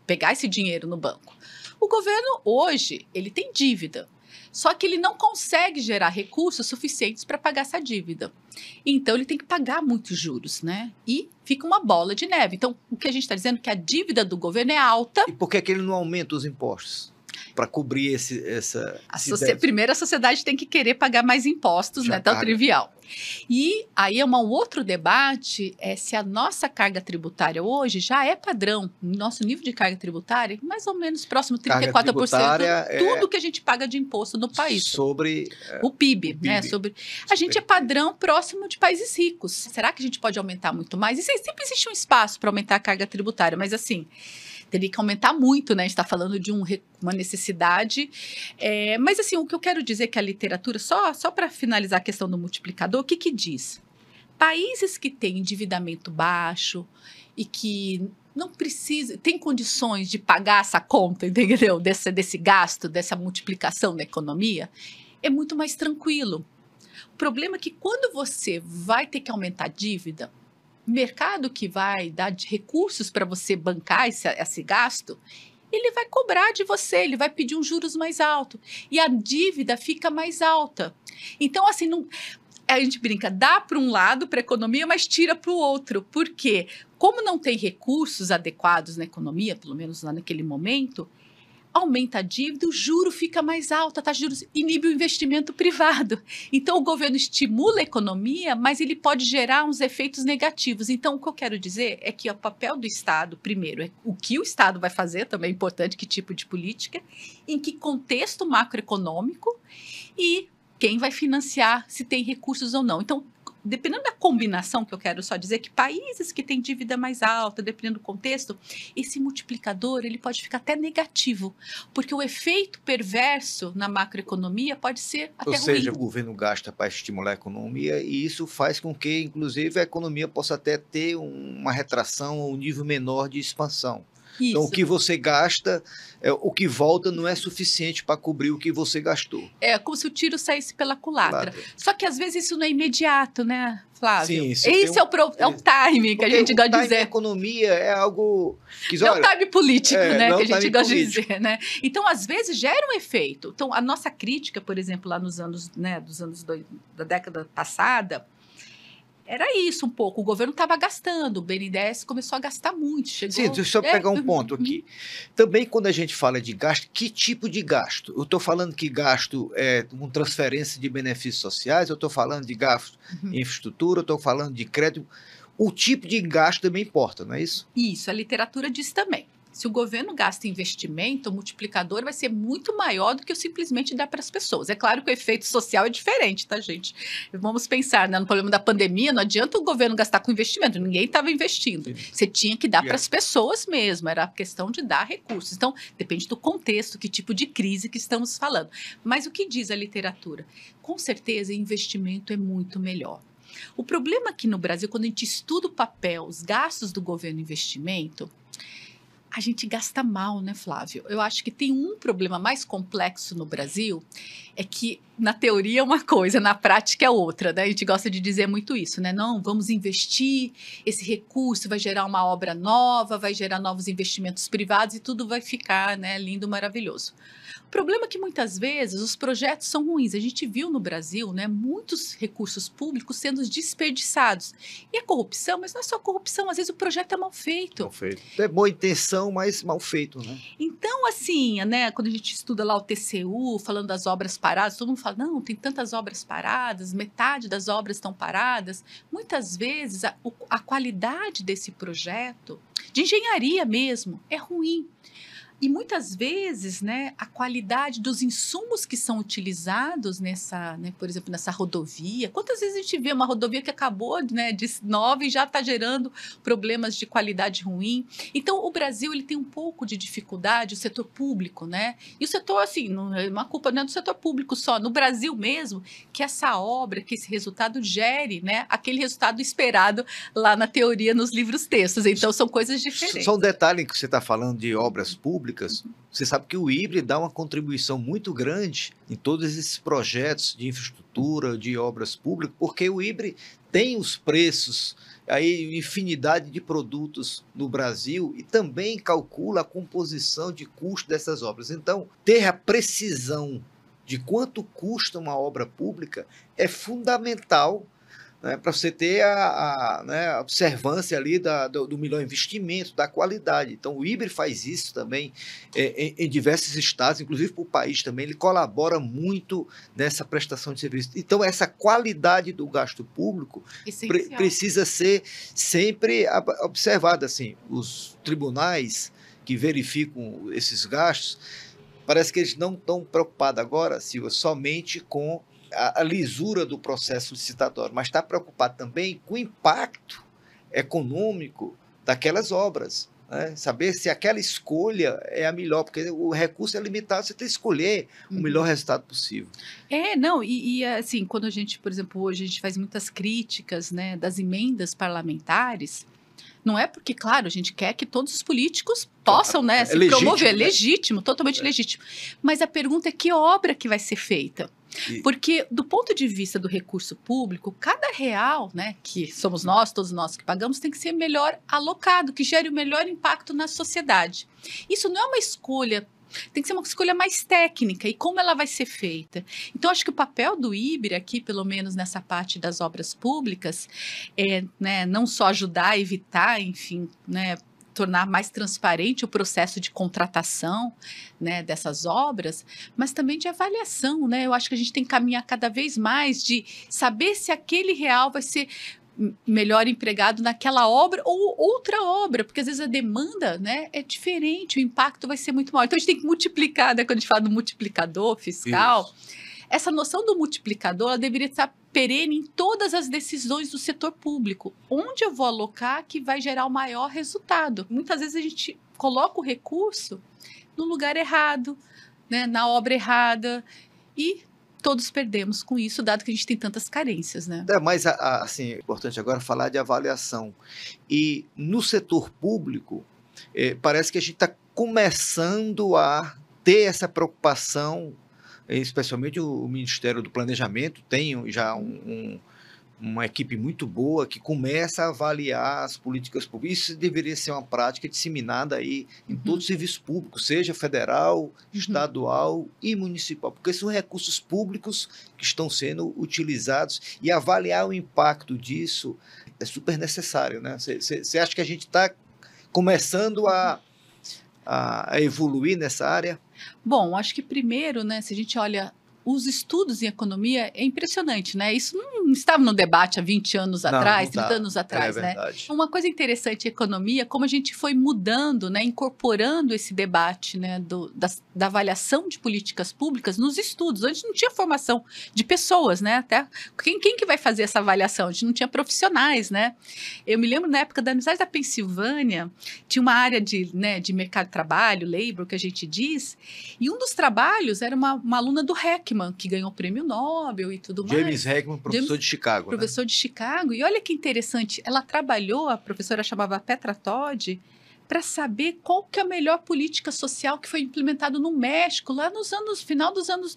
pegar esse dinheiro no banco. O governo, hoje, ele tem dívida. Só que ele não consegue gerar recursos suficientes para pagar essa dívida. Então, ele tem que pagar muitos juros, né? E fica uma bola de neve. Então, o que a gente está dizendo é que a dívida do governo é alta. E por que ele não aumenta os impostos? Para cobrir Primeiro, a sociedade tem que querer pagar mais impostos, né? Tão trivial. E aí é um outro debate, se a nossa carga tributária hoje já é padrão, nosso nível de carga tributária, mais ou menos próximo 34%, tudo que a gente paga de imposto no país. Sobre o PIB, né? A gente é padrão próximo de países ricos. Será que a gente pode aumentar muito mais? E sempre existe um espaço para aumentar a carga tributária, mas assim... teria que aumentar muito, né? A gente está falando de uma necessidade. Mas, assim, o que eu quero dizer é que a literatura, só para finalizar a questão do multiplicador, o que diz? Países que têm endividamento baixo e que não precisa, tem condições de pagar essa conta, entendeu? Desse gasto, dessa multiplicação da economia, é muito mais tranquilo. O problema é que quando você vai ter que aumentar a dívida, o mercado que vai dar de recursos para você bancar esse gasto, ele vai cobrar de você, ele vai pedir um juros mais alto. E a dívida fica mais alta. Então, assim, não, a gente brinca, dá para um lado para a economia, mas tira para o outro. Por quê? Como não tem recursos adequados na economia, pelo menos lá naquele momento, aumenta a dívida, o juro fica mais alto, a taxa de juros inibe o investimento privado. Então, o governo estimula a economia, mas ele pode gerar uns efeitos negativos. Então, o que eu quero dizer é que o papel do Estado, primeiro, é o que o Estado vai fazer, também é importante, que tipo de política, em que contexto macroeconômico e quem vai financiar, se tem recursos ou não. Então, dependendo da combinação, que eu quero só dizer que países que têm dívida mais alta, dependendo do contexto, esse multiplicador ele pode ficar até negativo, porque o efeito perverso na macroeconomia pode ser até ruim. Ou seja, o governo gasta para estimular a economia e isso faz com que, inclusive, a economia possa até ter uma retração ou um nível menor de expansão. Isso. Então, o que você gasta, o que volta não é suficiente para cobrir o que você gastou. É como se o tiro saísse pela culatra. Só que, às vezes, isso não é imediato, né, Flávio? Sim, esse é o timing que a gente gosta de dizer. A economia é algo... Não é o time político, né, que a gente gosta de político. dizer, né? Então, às vezes, gera um efeito. Então, a nossa crítica, por exemplo, lá nos anos, né, da década passada, era isso um pouco. O governo estava gastando, o BNDES começou a gastar muito. Sim, deixa eu pegar um ponto aqui. Também, quando a gente fala de gasto, que tipo de gasto? Eu estou falando que gasto é com transferência de benefícios sociais, eu estou falando de gasto em infraestrutura, eu estou falando de crédito. O tipo de gasto também importa, não é isso? Isso, a literatura diz também. Se o governo gasta em investimento, o multiplicador vai ser muito maior do que eu simplesmente dar para as pessoas. É claro que o efeito social é diferente, tá, gente? Vamos pensar, né, no problema da pandemia, não adianta o governo gastar com investimento, ninguém estava investindo. Sim. Você tinha que dar para as pessoas mesmo, era a questão de dar recursos. Então, depende do contexto, que tipo de crise que estamos falando. Mas o que diz a literatura? Com certeza, investimento é muito melhor. O problema aqui no Brasil, quando a gente estuda o papel, os gastos do governo em investimento, a gente gasta mal, né, Flávio? Eu acho que tem um problema mais complexo no Brasil, é que na teoria é uma coisa, na prática é outra, né? A gente gosta de dizer muito isso, né? Não, vamos investir, esse recurso vai gerar uma obra nova, vai gerar novos investimentos privados e tudo vai ficar, né, lindo, maravilhoso. O problema é que muitas vezes os projetos são ruins. A gente viu no Brasil, né, muitos recursos públicos sendo desperdiçados. E a corrupção, mas não é só corrupção, às vezes o projeto é mal feito. Mal feito. É boa intenção, mas mal feito, né? Então, assim, né, quando a gente estuda lá o TCU, falando das obras paradas, todo mundo fala, não, tem tantas obras paradas, metade das obras estão paradas. Muitas vezes a qualidade desse projeto, de engenharia mesmo, é ruim. E muitas vezes, né, a qualidade dos insumos que são utilizados nessa, né, por exemplo, nessa rodovia. Quantas vezes a gente vê uma rodovia que acabou, né, de nova e já está gerando problemas de qualidade ruim? Então, o Brasil ele tem um pouco de dificuldade, o setor público, né? E o setor, assim, não é uma culpa não é do setor público só, no Brasil mesmo, que essa obra, que esse resultado gere, né, aquele resultado esperado lá na teoria, nos livros textos. Então, são coisas diferentes. Só um detalhe que você está falando de obras públicas. Você sabe que o IBRE dá uma contribuição muito grande em todos esses projetos de infraestrutura, de obras públicas, porque o IBRE tem os preços, aí infinidade de produtos no Brasil e também calcula a composição de custo dessas obras. Então, ter a precisão de quanto custa uma obra pública é fundamental, né, para você ter a observância ali do melhor investimento, da qualidade. Então, o IBRE faz isso também em diversos estados, inclusive para o país também, ele colabora muito nessa prestação de serviço. Então, essa qualidade do gasto público precisa ser sempre observada. Assim, os tribunais que verificam esses gastos, parece que eles não estão preocupados agora, Silvia, somente com a lisura do processo licitatório, mas está preocupado também com o impacto econômico daquelas obras. né? Saber se aquela escolha é a melhor, porque o recurso é limitado, você tem que escolher o melhor resultado possível. Não, assim, quando a gente, por exemplo, hoje a gente faz muitas críticas, né, das emendas parlamentares, não é porque, claro, a gente quer que todos os políticos possam, né, se promover, é legítimo, totalmente legítimo. Mas a pergunta é que obra que vai ser feita? Porque, do ponto de vista do recurso público, cada real, né, que somos nós, todos nós que pagamos, tem que ser melhor alocado, que gere o melhor impacto na sociedade. Isso não é uma escolha, tem que ser uma escolha mais técnica, e como ela vai ser feita. Então, acho que o papel do IBRE aqui, pelo menos nessa parte das obras públicas, é, né, não só ajudar a evitar, enfim, né, tornar mais transparente o processo de contratação, né, dessas obras, mas também de avaliação, né? Eu acho que a gente tem que caminhar cada vez mais de saber se aquele real vai ser melhor empregado naquela obra ou outra obra, porque às vezes a demanda, né, é diferente, o impacto vai ser muito maior. Então a gente tem que multiplicar, né, quando a gente fala do multiplicador fiscal, essa noção do multiplicador, ela deveria estar perene em todas as decisões do setor público. Onde eu vou alocar que vai gerar o maior resultado? Muitas vezes a gente coloca o recurso no lugar errado, né, na obra errada, e todos perdemos com isso, dado que a gente tem tantas carências, né? Mas, assim, é importante agora falar de avaliação. E no setor público, parece que a gente está começando a ter essa preocupação, especialmente o Ministério do Planejamento tem já uma equipe muito boa que começa a avaliar as políticas públicas. Isso deveria ser uma prática disseminada aí em todo o serviço público, seja federal, estadual e municipal, porque são recursos públicos que estão sendo utilizados, e avaliar o impacto disso é super necessário, né? Você acha que a gente está começando a evoluir nessa área? Bom, acho que primeiro, né, se a gente olha os estudos em economia, é impressionante, né? Isso não estava no debate há 20 anos atrás, 30 anos atrás, né? Uma coisa interessante em economia, como a gente foi mudando, né, incorporando esse debate, né, da avaliação de políticas públicas nos estudos. Antes não tinha formação de pessoas, né? Até quem que vai fazer essa avaliação? A gente não tinha profissionais, né? Eu me lembro na época da Universidade da Pensilvânia, tinha uma área de mercado de trabalho, labor, que a gente diz, e um dos trabalhos era uma aluna do Heckman, que ganhou o prêmio Nobel e tudo mais. James Heckman, professor de Chicago. Professor de Chicago. E olha que interessante, ela trabalhou, a professora chamava Petra Todd, para saber qual que é a melhor política social que foi implementada no México, lá final dos anos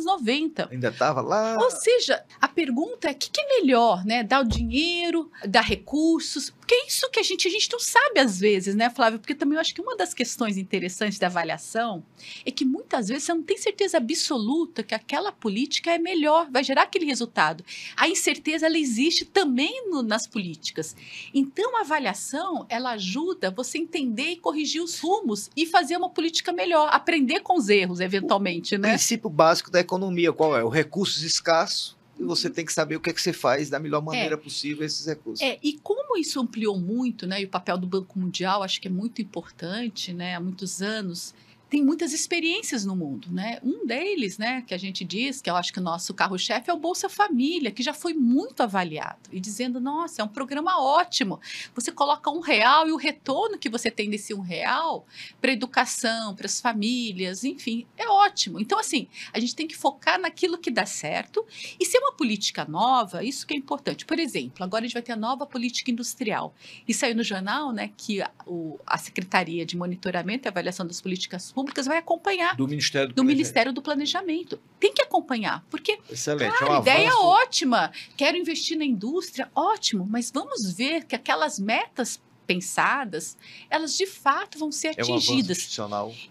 90. Ainda estava lá. Ou seja, a pergunta é, o que é melhor, né? Dar o dinheiro, dar recursos, porque é isso que a gente não sabe às vezes, né, Flávio? Porque também eu acho que uma das questões interessantes da avaliação é que muitas vezes você não tem certeza absoluta que aquela política é melhor, vai gerar aquele resultado. A incerteza, ela existe também nas políticas. Então, a avaliação, ela ajuda você a entender e corrigir os rumos e fazer uma política melhor, aprender com os erros, eventualmente, né? O princípio básico da economia, qual é? O recurso escasso, e você tem que saber o que é que você faz da melhor maneira possível esses recursos. E como isso ampliou muito, né, e o papel do Banco Mundial, acho que é muito importante, né, há muitos anos, tem muitas experiências no mundo, né? Um deles, né, que a gente diz, que eu acho que o nosso carro-chefe é o Bolsa Família, que já foi muito avaliado, e dizendo, nossa, é um programa ótimo. Você coloca R$1 e o retorno que você tem desse R$1 para a educação, para as famílias, enfim, é ótimo. Então, assim, a gente tem que focar naquilo que dá certo, e ser uma política nova, isso que é importante. Por exemplo, agora a gente vai ter a nova política industrial. E saiu no jornal, né, que a Secretaria de Monitoramento e Avaliação das Políticas Públicas vai acompanhar do Ministério do Planejamento. Tem que acompanhar, porque excelente, claro, a ideia é ótima, quero investir na indústria, ótimo, mas vamos ver que aquelas metas pensadas, elas de fato vão ser atingidas.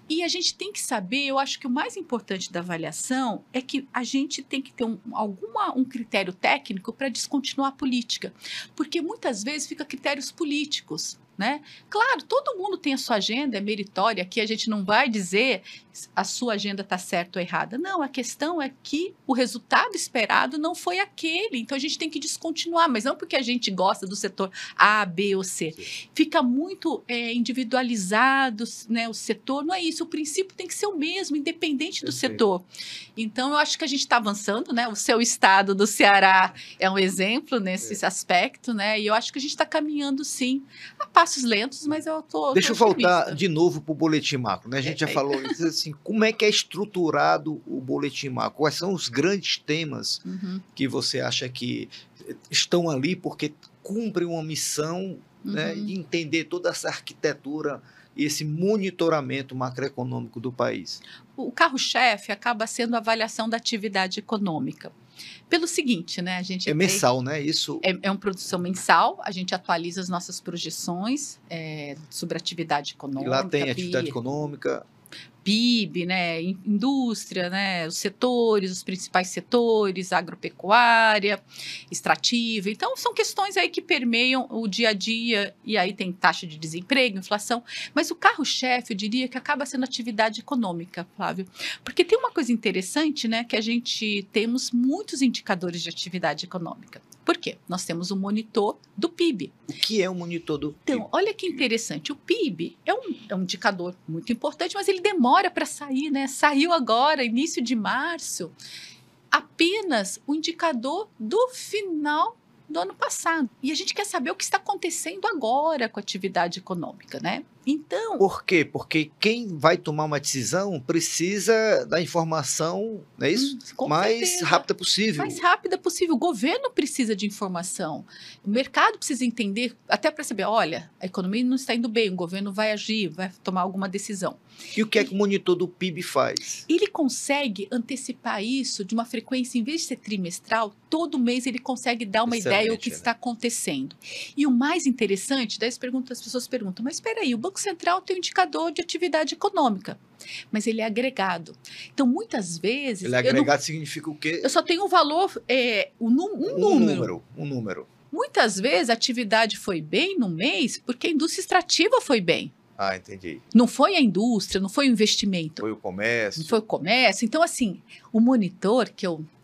E a gente tem que saber, eu acho que o mais importante da avaliação é que a gente tem que ter um critério técnico para descontinuar a política, porque muitas vezes fica critérios políticos, né? Claro, todo mundo tem a sua agenda, é meritória, aqui a gente não vai dizer a sua agenda está certa ou errada. Não, a questão é que o resultado esperado não foi aquele, então a gente tem que descontinuar, mas não porque a gente gosta do setor A, B ou C. Sim. Fica muito individualizado, né, o setor, não é isso, o princípio tem que ser o mesmo, independente do setor. Então, eu acho que a gente está avançando, né? O seu estado do Ceará é um exemplo nesse aspecto, né? E eu acho que a gente está caminhando, sim. A passos lentos, mas eu tô Deixa eu voltar otimista. de novo para o boletim macro, né? A gente já falou isso, assim, como é que é estruturado o boletim macro? Quais são os grandes temas Uhum, que você acha que estão ali porque cumprem uma missão, né, uhum. de entender toda essa arquitetura e esse monitoramento macroeconômico do país? O carro-chefe acaba sendo a avaliação da atividade econômica. Pelo seguinte, né? A gente É tem. mensal, né? Isso É uma produção mensal, a gente atualiza as nossas projeções sobre atividade e lá econômica, tem atividade econômica. PIB, né, indústria, né, os setores, os principais setores, agropecuária, extrativa. Então, são questões aí que permeiam o dia a dia, e aí tem taxa de desemprego, inflação, mas o carro-chefe, eu diria que acaba sendo atividade econômica, Flávio, porque tem uma coisa interessante, né, que a gente temos muitos indicadores de atividade econômica. Por quê? Nós temos um monitor do PIB. O que é o monitor do Então, PIB? olha que interessante, o PIB é um indicador muito importante, mas ele demora para sair, né? Saiu agora, início de março, apenas o indicador do final do ano passado. E a gente quer saber o que está acontecendo agora com a atividade econômica, né? Então, Por quê? Porque quem vai tomar uma decisão precisa da informação, não é isso? com Mais certeza, rápida possível. mais rápida possível. O governo precisa de informação, o mercado precisa entender, até para saber, olha, a economia não está indo bem, o governo vai agir, vai tomar alguma decisão. E o que é que o monitor do PIB faz? Ele consegue antecipar isso de uma frequência, em vez de ser trimestral, todo mês ele consegue dar uma ideia do que Excelente, né? está acontecendo. E o mais interessante, daí as pessoas perguntam, mas espera aí, o Banco Central tem um indicador de atividade econômica, mas ele é agregado. Então, muitas vezes, Ele é agregado significa o quê? eu só tenho um valor, um número. Um número. Muitas vezes a atividade foi bem no mês porque a indústria extrativa foi bem. Ah, entendi. Não foi a indústria, não foi o investimento. Foi o comércio. Não foi o comércio. Então, assim, o monitor,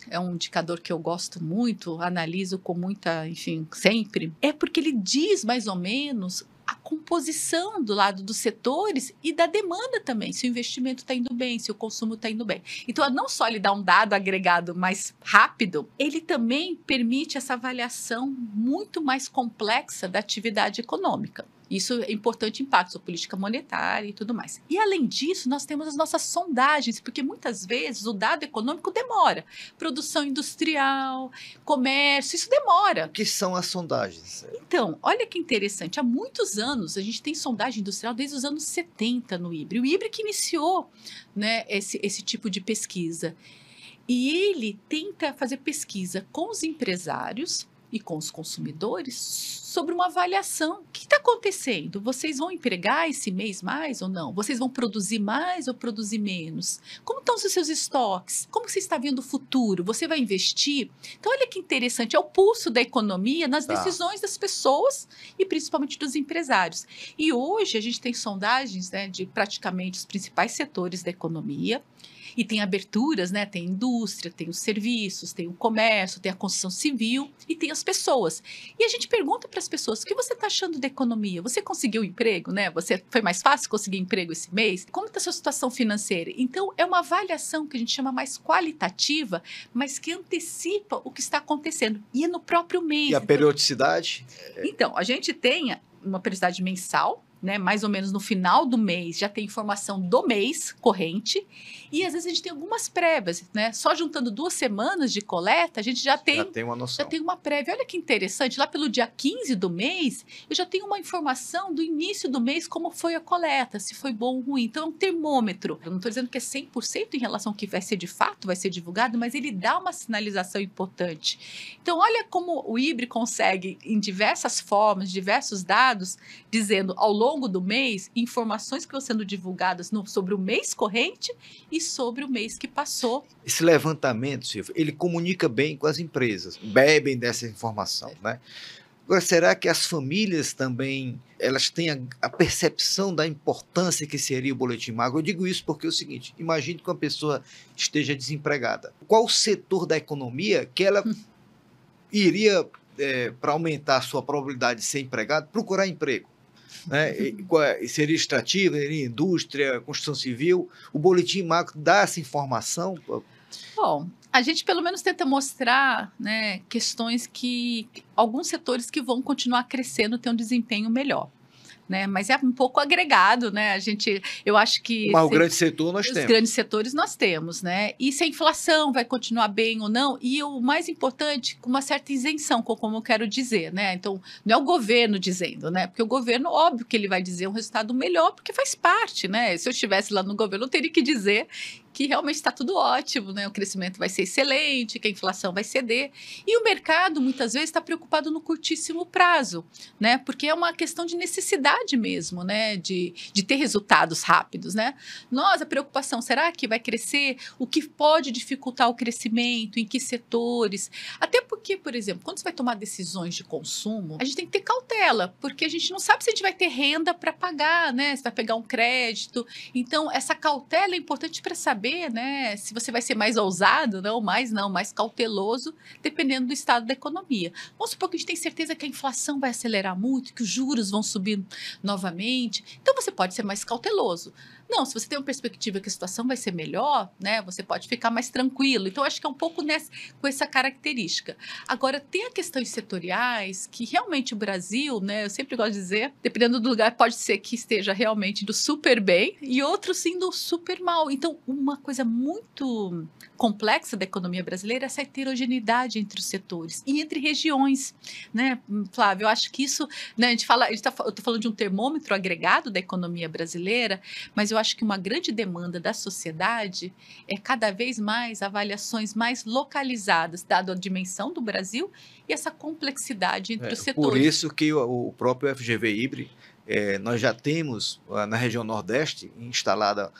é um indicador que eu gosto muito, analiso com muita, enfim, sempre, é porque ele diz mais ou menos a composição do lado dos setores e da demanda também, se o investimento está indo bem, se o consumo está indo bem. Então, não só ele dá um dado agregado mais rápido, ele também permite essa avaliação muito mais complexa da atividade econômica. Isso é importante impacto sobre política monetária e tudo mais. E, além disso, nós temos as nossas sondagens, porque muitas vezes o dado econômico demora. Produção industrial, comércio, isso demora. O que são as sondagens? Então, olha que interessante, há muitos anos, a gente tem sondagem industrial desde os anos 70 no IBRE. O IBRE que iniciou, né, esse tipo de pesquisa. E ele tenta fazer pesquisa com os empresários e com os consumidores sobre uma avaliação. O que está acontecendo? Vocês vão empregar esse mês mais ou não? Vocês vão produzir mais ou produzir menos? Como estão os seus estoques? Como você está vendo o futuro? Você vai investir? Então, olha que interessante, é o pulso da economia nas decisões das pessoas e principalmente dos empresários. E hoje a gente tem sondagens, né, de praticamente os principais setores da economia. E tem aberturas, né? Tem indústria, tem os serviços, tem o comércio, tem a construção civil e tem as pessoas. E a gente pergunta para as pessoas, o que você está achando da economia? Você conseguiu emprego, né? Foi mais fácil conseguir emprego esse mês? Como está a sua situação financeira? Então, é uma avaliação que a gente chama mais qualitativa, mas que antecipa o que está acontecendo. E é no próprio mês. E a periodicidade? Então, a gente tem uma periodicidade mensal, né, mais ou menos no final do mês, já tem informação do mês corrente, e às vezes a gente tem algumas prévias, né? Só juntando 2 semanas de coleta, a gente já tem uma noção. já tem uma prévia. Olha que interessante, lá pelo dia 15 do mês, eu já tenho uma informação do início do mês, como foi a coleta, se foi bom ou ruim. Então, é um termômetro. Eu não estou dizendo que é 100% em relação ao que vai ser de fato, vai ser divulgado, mas ele dá uma sinalização importante. Então, olha como o IBRE consegue, em diversas formas, diversos dados, dizendo ao longo do mês, informações que vão sendo divulgadas sobre o mês corrente e sobre o mês que passou. Esse levantamento, Silvio, ele comunica bem com as empresas, bebem dessa informação, né? Agora, será que as famílias também, elas têm a percepção da importância que seria o boletim macro? Eu digo isso porque é o seguinte, imagine que uma pessoa esteja desempregada. Qual o setor da economia que ela iria, para aumentar a sua probabilidade de ser empregado, procurar emprego? Né? Seria extrativa, seria indústria, construção civil. O boletim macro dá essa informação? Bom, a gente pelo menos tenta mostrar, né, questões que alguns setores que vão continuar crescendo têm um desempenho melhor. né? Mas é um pouco agregado, né? Eu acho que Mas o grande setor nós temos. Os grandes setores nós temos, né? E se a inflação vai continuar bem ou não, e o mais importante, com uma certa isenção, como eu quero dizer, né? Então, não é o governo dizendo, né? Porque o governo, óbvio que ele vai dizer um resultado melhor, porque faz parte, né? Se eu estivesse lá no governo, eu teria que dizer que realmente está tudo ótimo, né? O crescimento vai ser excelente, que a inflação vai ceder. E o mercado, muitas vezes, está preocupado no curtíssimo prazo, né? Porque é uma questão de necessidade mesmo, né? De ter resultados rápidos, né? A preocupação, será que vai crescer? O que pode dificultar o crescimento? Em que setores? Até porque, por exemplo, quando você vai tomar decisões de consumo, a gente tem que ter cautela, porque a gente não sabe se a gente vai ter renda para pagar, né? Se vai pegar um crédito. Então, essa cautela é importante para saber, né, se você vai ser mais ousado, mais cauteloso, dependendo do estado da economia. Vamos supor que a gente tem certeza que a inflação vai acelerar muito, que os juros vão subir novamente. Então, você pode ser mais cauteloso. Não, se você tem uma perspectiva que a situação vai ser melhor, né, você pode ficar mais tranquilo. Então, acho que é um pouco com essa característica. Agora, tem a questões setoriais que realmente o Brasil, né, eu sempre gosto de dizer, dependendo do lugar, pode ser que esteja realmente do super bem e outro sim do super mal. Então, uma coisa muito complexa da economia brasileira é essa heterogeneidade entre os setores e entre regiões, né, Flávio? Eu acho que isso, né, eu estou falando de um termômetro agregado da economia brasileira, mas eu acho que uma grande demanda da sociedade é cada vez mais avaliações mais localizadas, dado a dimensão do Brasil e essa complexidade entre os setores. Por isso que o próprio FGV Ibre, nós já temos na região Nordeste instalada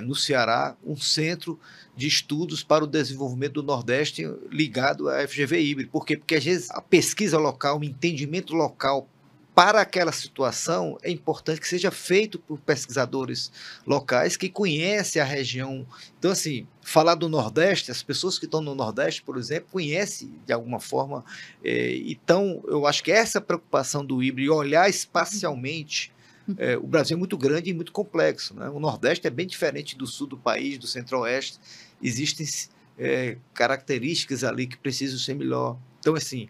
no Ceará um centro de estudos para o desenvolvimento do Nordeste ligado à FGV Ibre. Por quê? Porque às vezes a pesquisa local, o entendimento local para aquela situação é importante que seja feito por pesquisadores locais que conhecem a região. Então, assim, falar do Nordeste, as pessoas que estão no Nordeste, por exemplo, conhecem de alguma forma. Então, eu acho que essa preocupação do Ibre, olhar espacialmente, o Brasil é muito grande e muito complexo, né? O Nordeste é bem diferente do sul do país, do Centro-Oeste. Existem características ali que precisam ser melhor. Então, assim,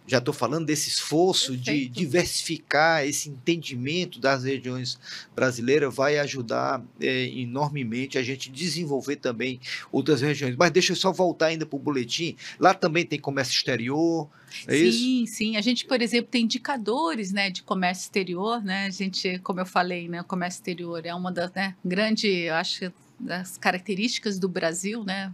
já estou falando desse esforço de diversificar esse entendimento das regiões brasileiras, vai ajudar enormemente a gente desenvolver também outras regiões. Mas deixa eu só voltar ainda para o boletim. Lá também tem comércio exterior, é isso? Sim. A gente, por exemplo, tem indicadores, né, de comércio exterior, né? A gente, como eu falei, né, o comércio exterior é uma das, né, eu acho, das características do Brasil, né,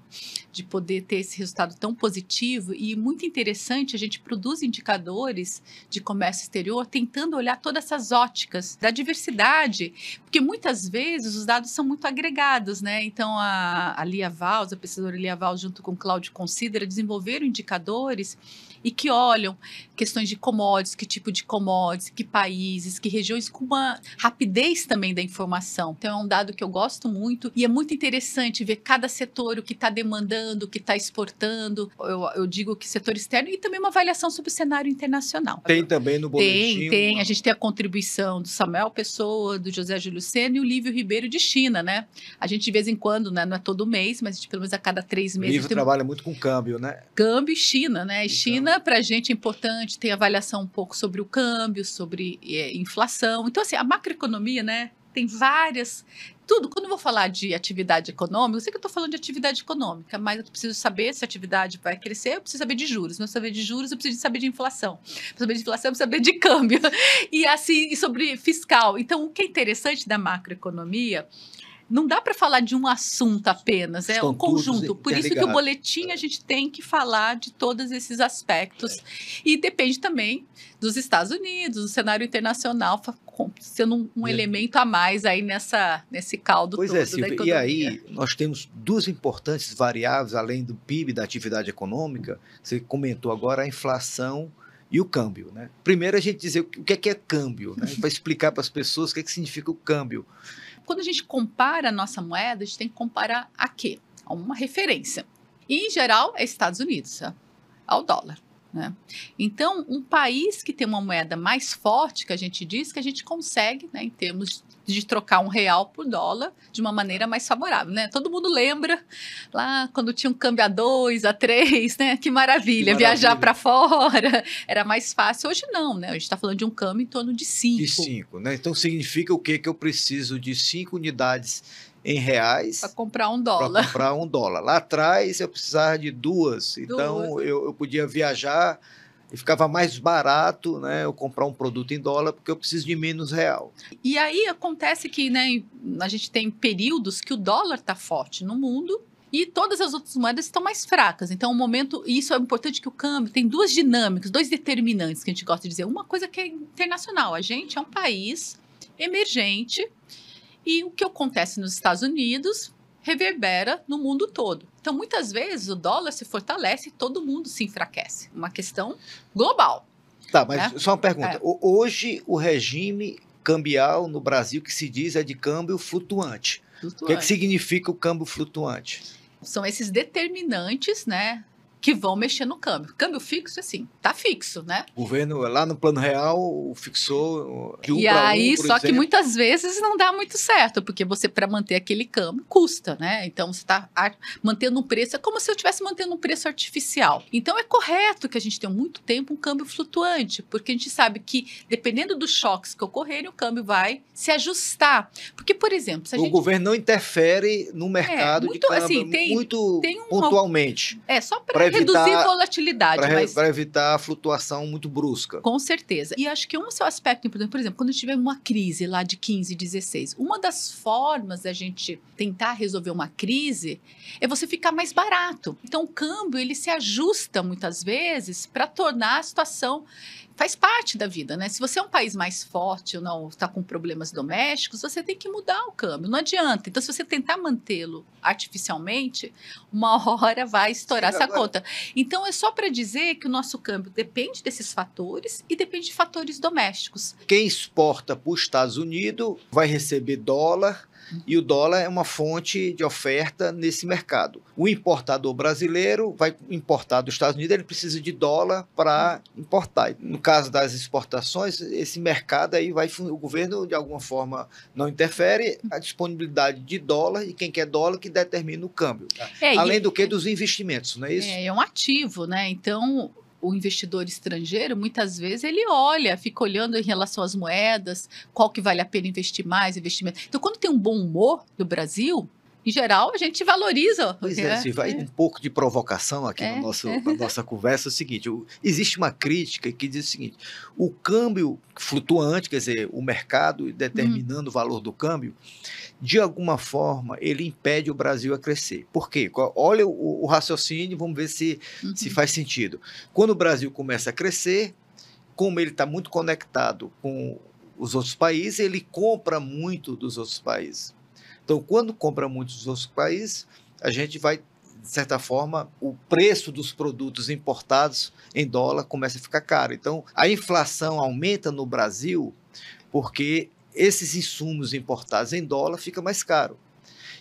de poder ter esse resultado tão positivo e muito interessante. A gente produz indicadores de comércio exterior tentando olhar todas essas óticas da diversidade, porque muitas vezes os dados são muito agregados, né? Então a Lia Valls, a pesquisadora Lia Valls, junto com Cláudio Considera, desenvolveram indicadores e que olham questões de commodities, que tipo de commodities, que países, que regiões, com uma rapidez também da informação. Então é um dado que eu gosto muito e é muito interessante ver cada setor, o que está demandando, o que está exportando. Eu digo que setor externo e também uma avaliação sobre o cenário internacional. Tem também no boletim? Tem. A gente tem a contribuição do Samuel Pessoa, do José Júlio Sena e o Lívio Ribeiro de China, né? A gente de vez em quando, né, não é todo mês, mas a gente, pelo menos a cada 3 meses... O Lívio trabalha muito com câmbio, né? Câmbio e China, né? E então, China, para a gente, é importante, tem avaliação um pouco sobre o câmbio, sobre inflação. Então, assim, a macroeconomia, né, tem várias... Tudo. Quando eu vou falar de atividade econômica, eu sei que eu estou falando de atividade econômica, mas eu preciso saber se a atividade vai crescer, eu preciso saber de juros. Para saber de juros, eu preciso saber de inflação. Para saber de inflação, eu preciso saber de câmbio. E assim, e sobre fiscal. Então, o que é interessante da macroeconomia... Não dá para falar de um assunto apenas, é um conjunto. Por isso que o boletim a gente tem que falar de todos esses aspectos. E depende também dos Estados Unidos, do cenário internacional, sendo um elemento a mais aí nesse caldo todo da economia. E aí nós temos duas importantes variáveis, além do PIB, da atividade econômica. Você comentou agora a inflação e o câmbio, né? Primeiro a gente dizer o que é câmbio, né? Para explicar para as pessoas o que significa o câmbio. Quando a gente compara a nossa moeda, a gente tem que comparar a quê? A uma referência. E, em geral, é Estados Unidos, ao dólar, né? Então, um país que tem uma moeda mais forte, que a gente diz que a gente consegue, né, em termos de trocar R$ 1 por dólar de uma maneira mais favorável, né? Todo mundo lembra lá quando tinha um câmbio a 2, a 3, né? Que maravilha, viajar para fora era mais fácil. Hoje não, né? A gente está falando de um câmbio em torno de 5. De 5, né? Então significa o quê? Que eu preciso de 5 unidades em reais para comprar $1. Para comprar $1. Lá atrás eu precisava de 2, então eu podia viajar e ficava mais barato, né, eu comprar um produto em dólar porque eu preciso de menos real. E aí acontece que, né, a gente tem períodos que o dólar está forte no mundo e todas as outras moedas estão mais fracas. Então, e isso é importante, que o câmbio tem duas dinâmicas, dois determinantes que a gente gosta de dizer. Uma coisa que é internacional, a gente é um país emergente e o que acontece nos Estados Unidos reverbera no mundo todo. Então, muitas vezes, o dólar se fortalece e todo mundo se enfraquece. Uma questão global. Tá, mas só uma pergunta. Hoje, o regime cambial no Brasil, que se diz, é de câmbio flutuante. O que significa o câmbio flutuante? São esses determinantes, né, que vão mexer no câmbio. Câmbio fixo, assim, tá fixo, né? O governo, lá no Plano Real, fixou de 1 e para 1, aí, por só exemplo. que muitas vezes não dá muito certo, porque você, para manter aquele câmbio, custa, né? Então, você está mantendo um preço, é como se eu estivesse mantendo um preço artificial. Então, é correto que a gente tenha muito tempo um câmbio flutuante, porque a gente sabe que, dependendo dos choques que ocorrerem, o câmbio vai se ajustar. Porque, por exemplo, se a gente... O governo não interfere no mercado de câmbio assim, muito pontualmente. Só para reduzir a volatilidade. Para evitar a flutuação muito brusca. Com certeza. E acho que um seu aspecto importante, por exemplo, quando tiver uma crise lá de 15, 16, uma das formas da gente tentar resolver uma crise é você ficar mais barato. Então, o câmbio, ele se ajusta muitas vezes para tornar a situação... Faz parte da vida, né? Se você é um país mais forte ou não está com problemas domésticos, você tem que mudar o câmbio, não adianta. Então, se você tentar mantê-lo artificialmente, uma hora vai estourar essa conta. Então, é só para dizer que o nosso câmbio depende desses fatores e depende de fatores domésticos. Quem exporta para os Estados Unidos vai receber dólar, e o dólar é uma fonte de oferta nesse mercado. O importador brasileiro vai importar dos Estados Unidos, ele precisa de dólar para importar. No caso das exportações, esse mercado aí o governo de alguma forma não interfere, a disponibilidade de dólar, e quem quer dólar que determina o câmbio. Além do que dos investimentos, não é isso? É um ativo, né? Então... O investidor estrangeiro, muitas vezes, ele fica olhando em relação às moedas, qual que vale a pena investir mais, investimento. Então, quando tem um bom humor no Brasil, em geral, a gente valoriza. Pois é, se vai um pouco de provocação aqui na nossa conversa, é o seguinte, existe uma crítica que diz o seguinte, o câmbio flutuante, quer dizer, o mercado determinando o valor do câmbio, de alguma forma, ele impede o Brasil a crescer. Por quê? Olha o raciocínio, vamos ver se faz sentido. Quando o Brasil começa a crescer, como ele está muito conectado com os outros países, ele compra muito dos outros países. Então, quando compra muito dos outros países, a gente vai, de certa forma, o preço dos produtos importados em dólar começa a ficar caro. Então, a inflação aumenta no Brasil porque esses insumos importados em dólar ficam mais caro.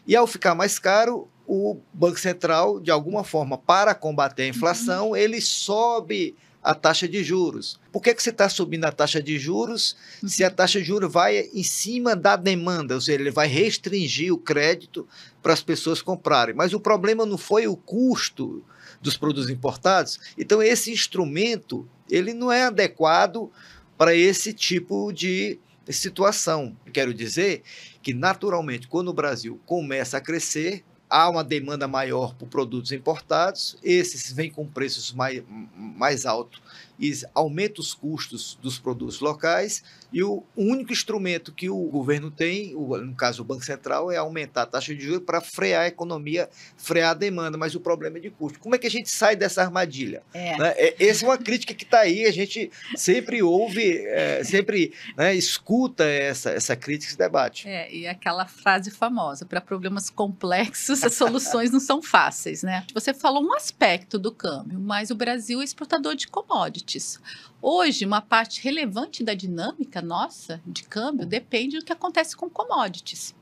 E ao ficar mais caro, o Banco Central, de alguma forma, para combater a inflação, ele sobe a taxa de juros. Por que você está subindo a taxa de juros se a taxa de juros vai em cima da demanda? Ou seja, ele vai restringir o crédito para as pessoas comprarem. Mas o problema não foi o custo dos produtos importados. Então, esse instrumento ele não é adequado para esse tipo de situação. Quero dizer que, naturalmente, quando o Brasil começa a crescer, há uma demanda maior por produtos importados, esses vêm com preços mais altos e aumenta os custos dos produtos locais, e o único instrumento que o governo tem, no caso o Banco Central, é aumentar a taxa de juros para frear a economia, frear a demanda, mas o problema é de custo. Como é que a gente sai dessa armadilha? Né? Essa é uma crítica que está aí, a gente sempre ouve, sempre escuta essa crítica, esse debate. E aquela frase famosa, para problemas complexos, as soluções não são fáceis, né? Você falou um aspecto do câmbio, mas o Brasil é exportador de commodities. Hoje, uma parte relevante da dinâmica nossa de câmbio depende do que acontece com commodities.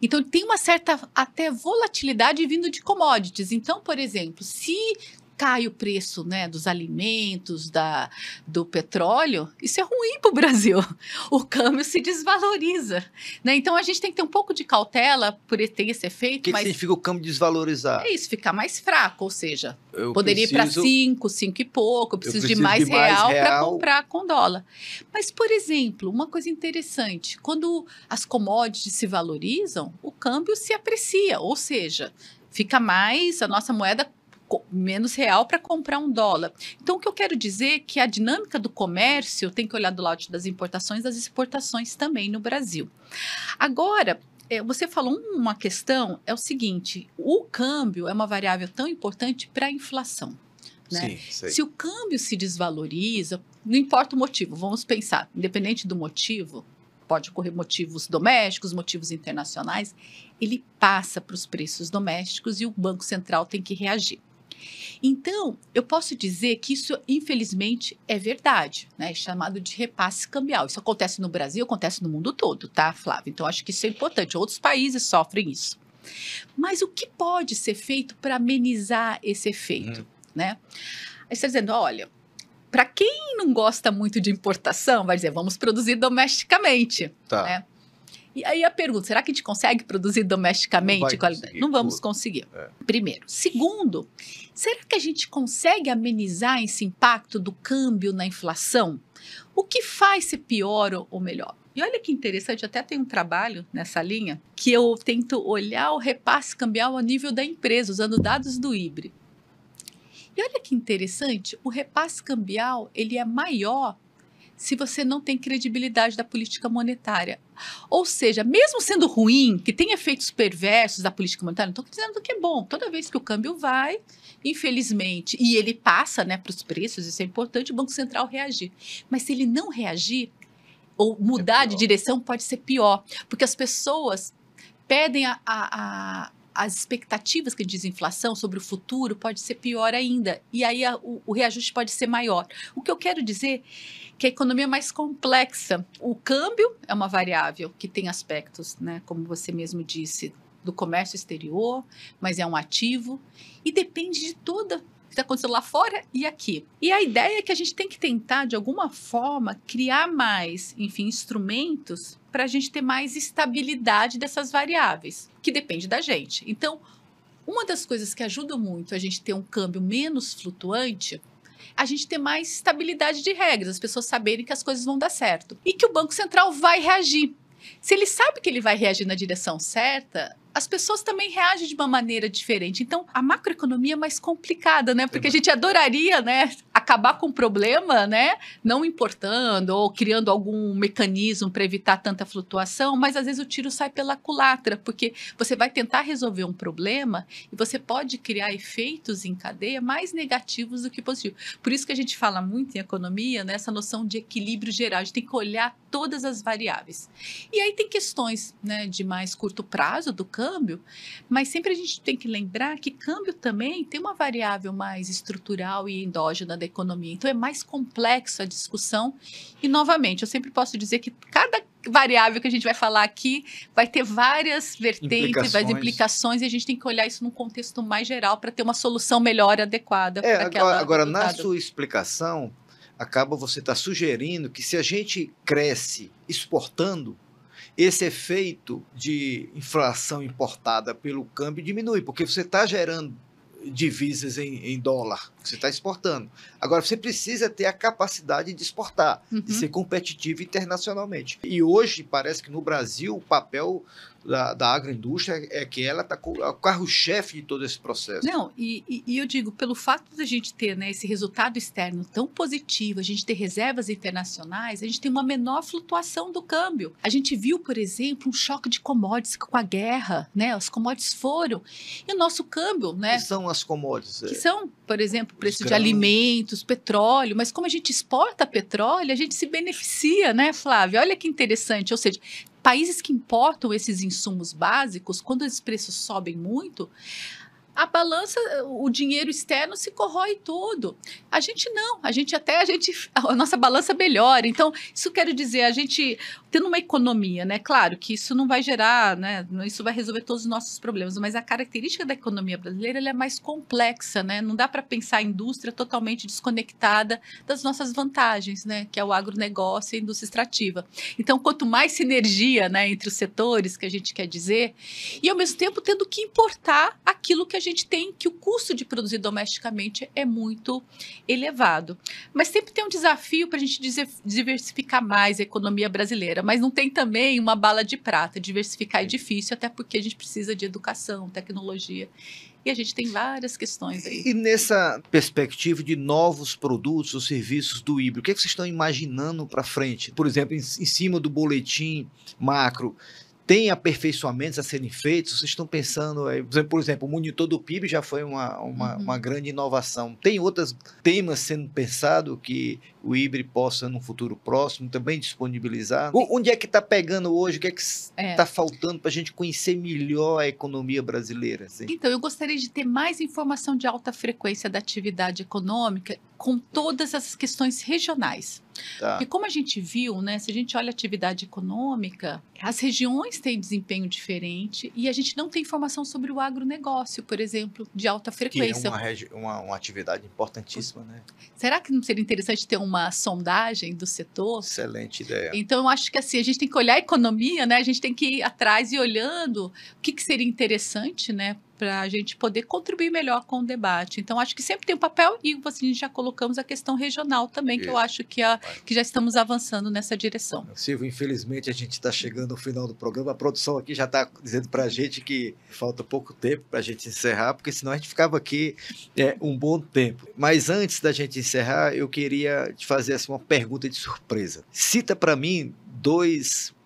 Então, tem uma certa até volatilidade vindo de commodities. Então, por exemplo, se cai o preço, né, dos alimentos, do petróleo, isso é ruim para o Brasil. O câmbio se desvaloriza, né? Então, a gente tem que ter um pouco de cautela por ter esse efeito. O que significa o câmbio desvalorizar? É isso, ficar mais fraco, ou seja, Eu poderia ir para 5 e pouco, eu preciso de mais real para comprar com dólar. Mas, por exemplo, uma coisa interessante, quando as commodities se valorizam, o câmbio se aprecia, ou seja, fica mais a nossa moeda menos real para comprar um dólar. Então, o que eu quero dizer é que a dinâmica do comércio tem que olhar do lado das importações e das exportações também no Brasil. Agora, você falou uma questão, é o seguinte, o câmbio é uma variável tão importante para a inflação. Né? Sim, sei. Se o câmbio se desvaloriza, não importa o motivo, vamos pensar, independente do motivo, pode ocorrer motivos domésticos, motivos internacionais, ele passa para os preços domésticos e o Banco Central tem que reagir. Então, eu posso dizer que isso, infelizmente, é verdade, né? É chamado de repasse cambial. Isso acontece no Brasil, acontece no mundo todo, tá, Flávio? Então, acho que isso é importante. Outros países sofrem isso. Mas o que pode ser feito para amenizar esse efeito, né? Aí você está dizendo, olha, para quem não gosta muito de importação, vai dizer, vamos produzir domesticamente, tá. Né? E aí a pergunta, será que a gente consegue produzir domesticamente? Não vamos conseguir. Primeiro. Segundo, será que a gente consegue amenizar esse impacto do câmbio na inflação? O que faz ser pior ou melhor? E olha que interessante, até tem um trabalho nessa linha que eu tento olhar o repasse cambial a nível da empresa, usando dados do IBRE. E olha que interessante, o repasse cambial ele é maior se você não tem credibilidade da política monetária. Ou seja, mesmo sendo ruim, que tem efeitos perversos da política monetária, não estou dizendo que é bom. Toda vez que o câmbio vai, infelizmente, e ele passa, né, para os preços, isso é importante, o Banco Central reagir. Mas se ele não reagir, ou mudar de direção, pode ser pior. Porque as pessoas pedem as expectativas que diz inflação sobre o futuro pode ser pior ainda. E aí o reajuste pode ser maior. O que eu quero dizer é que a economia é mais complexa. O câmbio é uma variável que tem aspectos, né, como você mesmo disse, do comércio exterior, mas é um ativo. E depende de toda que está acontecendo lá fora e aqui. E a ideia é que a gente tem que tentar, de alguma forma, criar mais, enfim, instrumentos para a gente ter mais estabilidade dessas variáveis, que depende da gente. Então, uma das coisas que ajuda muito a gente ter um câmbio menos flutuante, a gente ter mais estabilidade de regras, as pessoas saberem que as coisas vão dar certo e que o Banco Central vai reagir. Se ele sabe que ele vai reagir na direção certa, as pessoas também reagem de uma maneira diferente. Então, a macroeconomia é mais complicada, né? Porque a gente adoraria, né, acabar com o problema, né, não importando ou criando algum mecanismo para evitar tanta flutuação, mas às vezes o tiro sai pela culatra, porque você vai tentar resolver um problema e você pode criar efeitos em cadeia mais negativos do que positivos. Por isso que a gente fala muito em economia, né, essa noção de equilíbrio geral. A gente tem que olhar todas as variáveis. E aí tem questões, né, de mais curto prazo do câmbio, mas sempre a gente tem que lembrar que câmbio também tem uma variável mais estrutural e endógena da economia. Então é mais complexo a discussão e, novamente, eu sempre posso dizer que cada variável que a gente vai falar aqui vai ter várias vertentes, várias implicações e a gente tem que olhar isso num contexto mais geral para ter uma solução melhor e adequada. Agora, na sua explicação, você está sugerindo que se a gente cresce exportando, esse efeito de inflação importada pelo câmbio diminui, porque você está gerando divisas em dólar, você está exportando. Agora, você precisa ter a capacidade de exportar, de ser competitivo internacionalmente. E hoje, parece que no Brasil, o papel da agroindústria é que ela está com o carro-chefe de todo esse processo. Não, e eu digo, pelo fato de a gente ter, né, esse resultado externo tão positivo, a gente ter reservas internacionais, a gente tem uma menor flutuação do câmbio. A gente viu, por exemplo, um choque de commodities com a guerra, né? Os commodities foram. E o nosso câmbio, né? Que são as commodities? Que são, por exemplo, o preço de alimentos, petróleo. Mas como a gente exporta petróleo, a gente se beneficia, né, Flávia? Olha que interessante. Ou seja, países que importam esses insumos básicos, quando os preços sobem muito, a balança, o dinheiro externo se corrói todo. A gente não, a nossa balança melhora. Então, isso quero dizer, a gente tendo uma economia, né? Claro que isso não vai gerar, né? Isso vai resolver todos os nossos problemas, mas a característica da economia brasileira ela é mais complexa, né? Não dá para pensar a indústria totalmente desconectada das nossas vantagens, né? Que é o agronegócio e a indústria extrativa. Então, quanto mais sinergia, né, entre os setores que a gente quer dizer, e ao mesmo tempo tendo que importar aquilo que a gente tem, que o custo de produzir domesticamente é muito elevado. Mas sempre tem um desafio para a gente diversificar mais a economia brasileira, mas não tem também uma bala de prata. Diversificar é difícil, até porque a gente precisa de educação, tecnologia, e a gente tem várias questões aí. E nessa perspectiva de novos produtos ou serviços do híbrido, o que é que vocês estão imaginando para frente? Por exemplo, em cima do boletim macro, tem aperfeiçoamentos a serem feitos? Vocês estão pensando, por exemplo, o monitor do PIB já foi uma grande inovação. Tem outros temas sendo pensados que o híbrido possa, no futuro próximo, também disponibilizar? Onde é que está pegando hoje? O que é que está faltando para a gente conhecer melhor a economia brasileira? Assim? Então, eu gostaria de ter mais informação de alta frequência da atividade econômica com todas essas questões regionais. Tá. Porque como a gente viu, né, se a gente olha a atividade econômica, as regiões têm desempenho diferente e a gente não tem informação sobre o agronegócio, por exemplo, de alta frequência. Que é uma atividade importantíssima, né? Será que não seria interessante ter uma sondagem do setor? Excelente ideia. Então, eu acho que assim, a gente tem que olhar a economia, né? A gente tem que ir atrás e olhando o que seria interessante, né? Para a gente poder contribuir melhor com o debate. Então, acho que sempre tem um papel e a gente já colocamos a questão regional também, que eu acho que já estamos avançando nessa direção. Silvio, infelizmente a gente está chegando ao final do programa. A produção aqui já está dizendo para a gente que falta pouco tempo para a gente encerrar, porque senão a gente ficava aqui um bom tempo. Mas antes da gente encerrar, eu queria te fazer assim, uma pergunta de surpresa. Cita para mim 2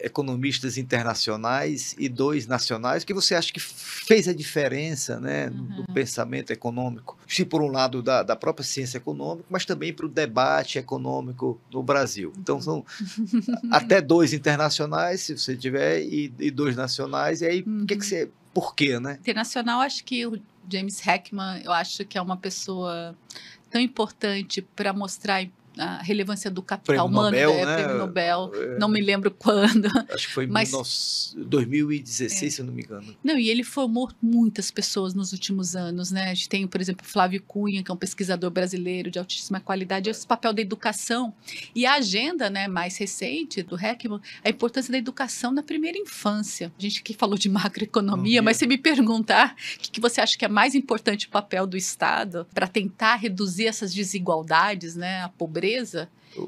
economistas internacionais e 2 nacionais que você acha que fez a diferença, né, no pensamento econômico, se por um lado da própria ciência econômica, mas também para o debate econômico no Brasil. Então são até 2 internacionais, se você tiver, e 2 nacionais, e aí por quê, né? Internacional, acho que o James Heckman, eu acho que é uma pessoa tão importante para mostrar a relevância do capital humano, Prêmio Nobel, não me lembro quando. Acho que foi em 2016, se eu não me engano. Não, e ele formou muitas pessoas nos últimos anos, né? A gente tem, por exemplo, Flávio Cunha, que é um pesquisador brasileiro de altíssima qualidade, esse papel da educação. E a agenda, né, mais recente do Heckman, a importância da educação na primeira infância. A gente aqui falou de macroeconomia, mas se me perguntar o que você acha que é mais importante o papel do Estado para tentar reduzir essas desigualdades, né, a pobreza,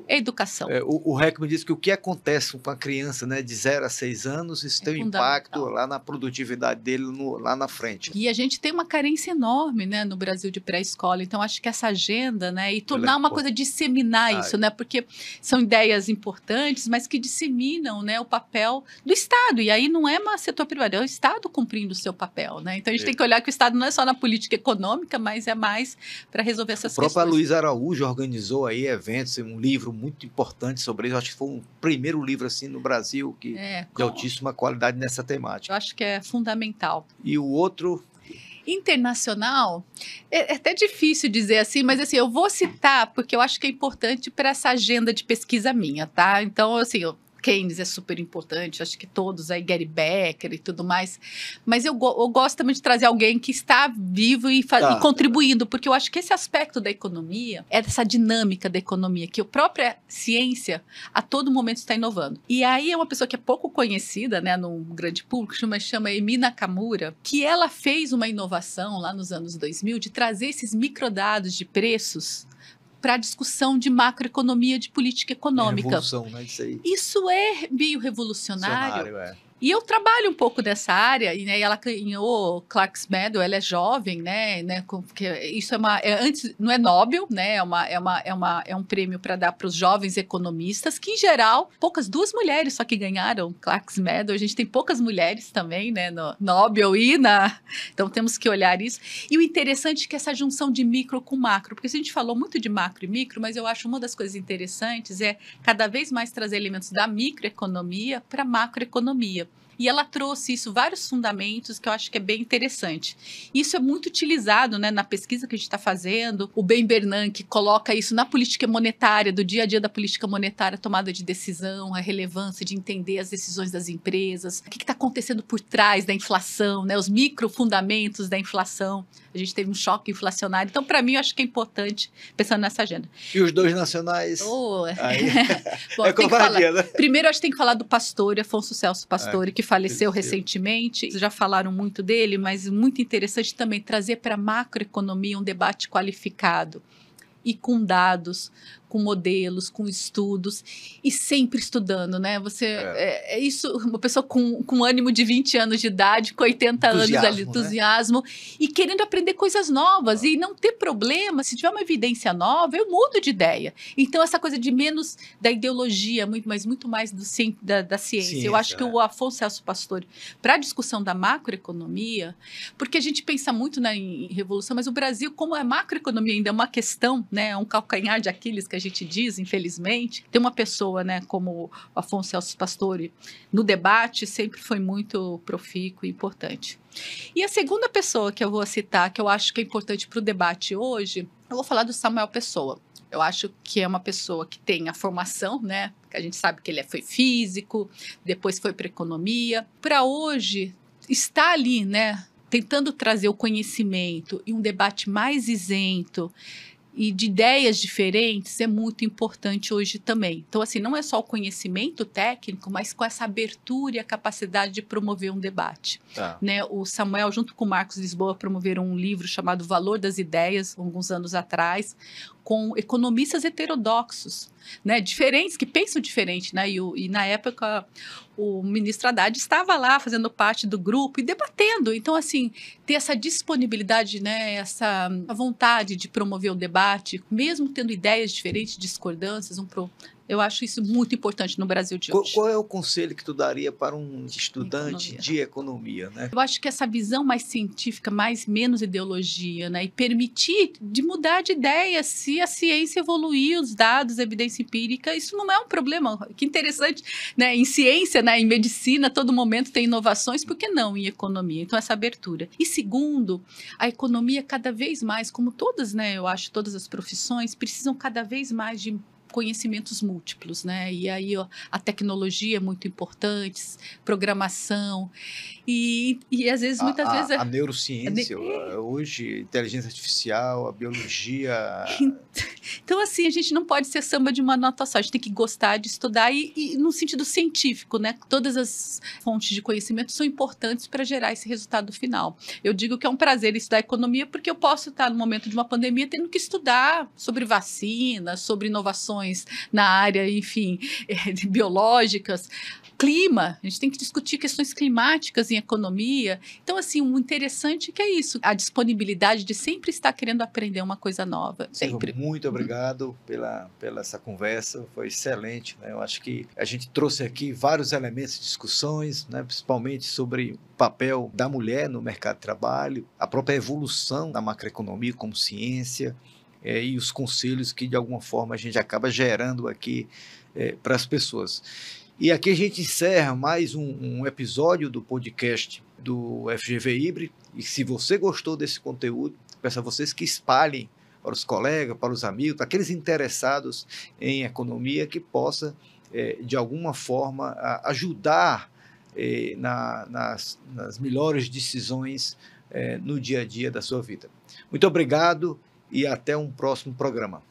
é a educação. O Heckman diz que o que acontece com a criança, né, de 0 a 6 anos, isso tem um impacto lá na produtividade dele lá na frente. E a gente tem uma carência enorme, né, no Brasil de pré-escola. Então, acho que essa agenda, né, e tornar uma coisa, disseminar isso, né, porque são ideias importantes, mas que disseminam, né, o papel do Estado. E aí não é um setor privado, é o Estado cumprindo o seu papel, né? Então, a gente tem que olhar que o Estado não é só na política econômica, mas é mais para resolver essas questões. A própria Luiz Araújo organizou aí eventos, um livro muito importante sobre isso. Acho que foi um primeiro livro assim no Brasil de altíssima qualidade nessa temática. Eu acho que é fundamental. E o outro? Internacional, é até difícil dizer assim, mas assim, eu vou citar porque eu acho que é importante para essa agenda de pesquisa minha, tá? Então, assim, Keynes é super importante, acho que todos aí, Gary Becker e tudo mais, mas eu gosto também de trazer alguém que está vivo e contribuindo, porque eu acho que esse aspecto da economia, é dessa dinâmica da economia, que a própria ciência a todo momento está inovando. E aí é uma pessoa que é pouco conhecida, né, no grande público, chama Emi Nakamura, que ela fez uma inovação lá nos anos 2000 de trazer esses microdados de preços para a discussão de macroeconomia, de política econômica. Revolução, né? Isso é meio revolucionário. E eu trabalho um pouco dessa área, e né, ela ganhou Clark's Medal, ela é jovem, né, porque isso antes não é Nobel, né, é um prêmio para dar para os jovens economistas, que em geral, 2 mulheres só que ganharam Clark's Medal, a gente tem poucas mulheres também, né, no Nobel então temos que olhar isso. E o interessante é que essa junção de micro com macro, porque a gente falou muito de macro e micro, mas eu acho uma das coisas interessantes é cada vez mais trazer elementos da microeconomia para a macroeconomia. E ela trouxe isso, vários fundamentos que eu acho que é bem interessante. Isso é muito utilizado, né, na pesquisa que a gente está fazendo. O Ben Bernanke coloca isso na política monetária, do dia a dia da política monetária, tomada de decisão, a relevância de entender as decisões das empresas, o que está acontecendo por trás da inflação, né, os microfundamentos da inflação. A gente teve um choque inflacionário. Então, para mim, eu acho que é importante pensando nessa agenda. E os dois nacionais? Aí... Bom, é covardia, né? Primeiro, acho que tem que falar do Pastore, Afonso Celso Pastore, que faleceu recentemente. Já falaram muito dele, mas muito interessante também trazer para a macroeconomia um debate qualificado e com dados, com modelos, com estudos, e sempre estudando, né? É isso, uma pessoa com ânimo de 20 anos de idade, com 80 anos ali, entusiasmo, né? E querendo aprender coisas novas, e não ter problema, se tiver uma evidência nova, eu mudo de ideia. Então, essa coisa de menos da ideologia, mas muito mais da ciência. Eu acho que o Afonso Celso Pastore, para a discussão da macroeconomia, porque a gente pensa muito, né, em revolução, mas o Brasil, como a macroeconomia ainda é uma questão, né, é um calcanhar de Aquiles que a gente diz, infelizmente, ter uma pessoa, né, como o Afonso Celso Pastore no debate sempre foi muito profícuo e importante. E a segunda pessoa que eu vou citar, que eu acho que é importante para o debate hoje, eu vou falar do Samuel Pessoa. Eu acho que é uma pessoa que tem a formação, né, que a gente sabe que ele foi físico, depois foi para economia. Para hoje, está ali, né, tentando trazer o conhecimento e um debate mais isento, e de ideias diferentes é muito importante hoje também. Então, assim, não é só o conhecimento técnico, mas com essa abertura e a capacidade de promover um debate. Né? O Samuel, junto com o Marcos Lisboa, promoveram um livro chamado Valor das Ideias, alguns anos atrás, com economistas heterodoxos, né, diferentes, que pensam diferente, né, e na época o ministro Haddad estava lá fazendo parte do grupo e debatendo. Então, assim, ter essa disponibilidade, né, essa vontade de promover o debate, mesmo tendo ideias diferentes, discordâncias, eu acho isso muito importante no Brasil de hoje. Qual é o conselho que tu daria para um estudante de economia, né? Eu acho que essa visão mais científica, menos ideologia, né? E permitir de mudar de ideia se a ciência evoluir, os dados, a evidência empírica, isso não é um problema. Que interessante, né? Em ciência, né? Em medicina, a todo momento tem inovações, por que não em economia? Então, essa abertura. E segundo, a economia cada vez mais, como todas, né? Eu acho, todas as profissões, precisam cada vez mais de conhecimentos múltiplos, né? E aí a tecnologia é muito importante, programação e às vezes, muitas vezes... A neurociência, hoje, inteligência artificial, a biologia... Então, assim, a gente não pode ser samba de uma nota só, a gente tem que gostar de estudar e no sentido científico, né? Todas as fontes de conhecimento são importantes para gerar esse resultado final. Eu digo que é um prazer estudar economia porque eu posso estar no momento de uma pandemia tendo que estudar sobre vacinas, sobre inovações na área, enfim, biológicas, clima, a gente tem que discutir questões climáticas em economia. Então, assim, o interessante é que é isso, a disponibilidade de sempre estar querendo aprender uma coisa nova. Sempre. Muito obrigado pela essa conversa, foi excelente, né? Eu acho que a gente trouxe aqui vários elementos de discussões, né? Principalmente sobre o papel da mulher no mercado de trabalho, a própria evolução da macroeconomia como ciência, e os conselhos que, de alguma forma, a gente acaba gerando aqui para as pessoas. E aqui a gente encerra mais um episódio do podcast do FGV Ibre. E se você gostou desse conteúdo, peço a vocês que espalhem para os colegas, para os amigos, para aqueles interessados em economia, que possa, de alguma forma, ajudar nas melhores decisões no dia a dia da sua vida. Muito obrigado e até um próximo programa.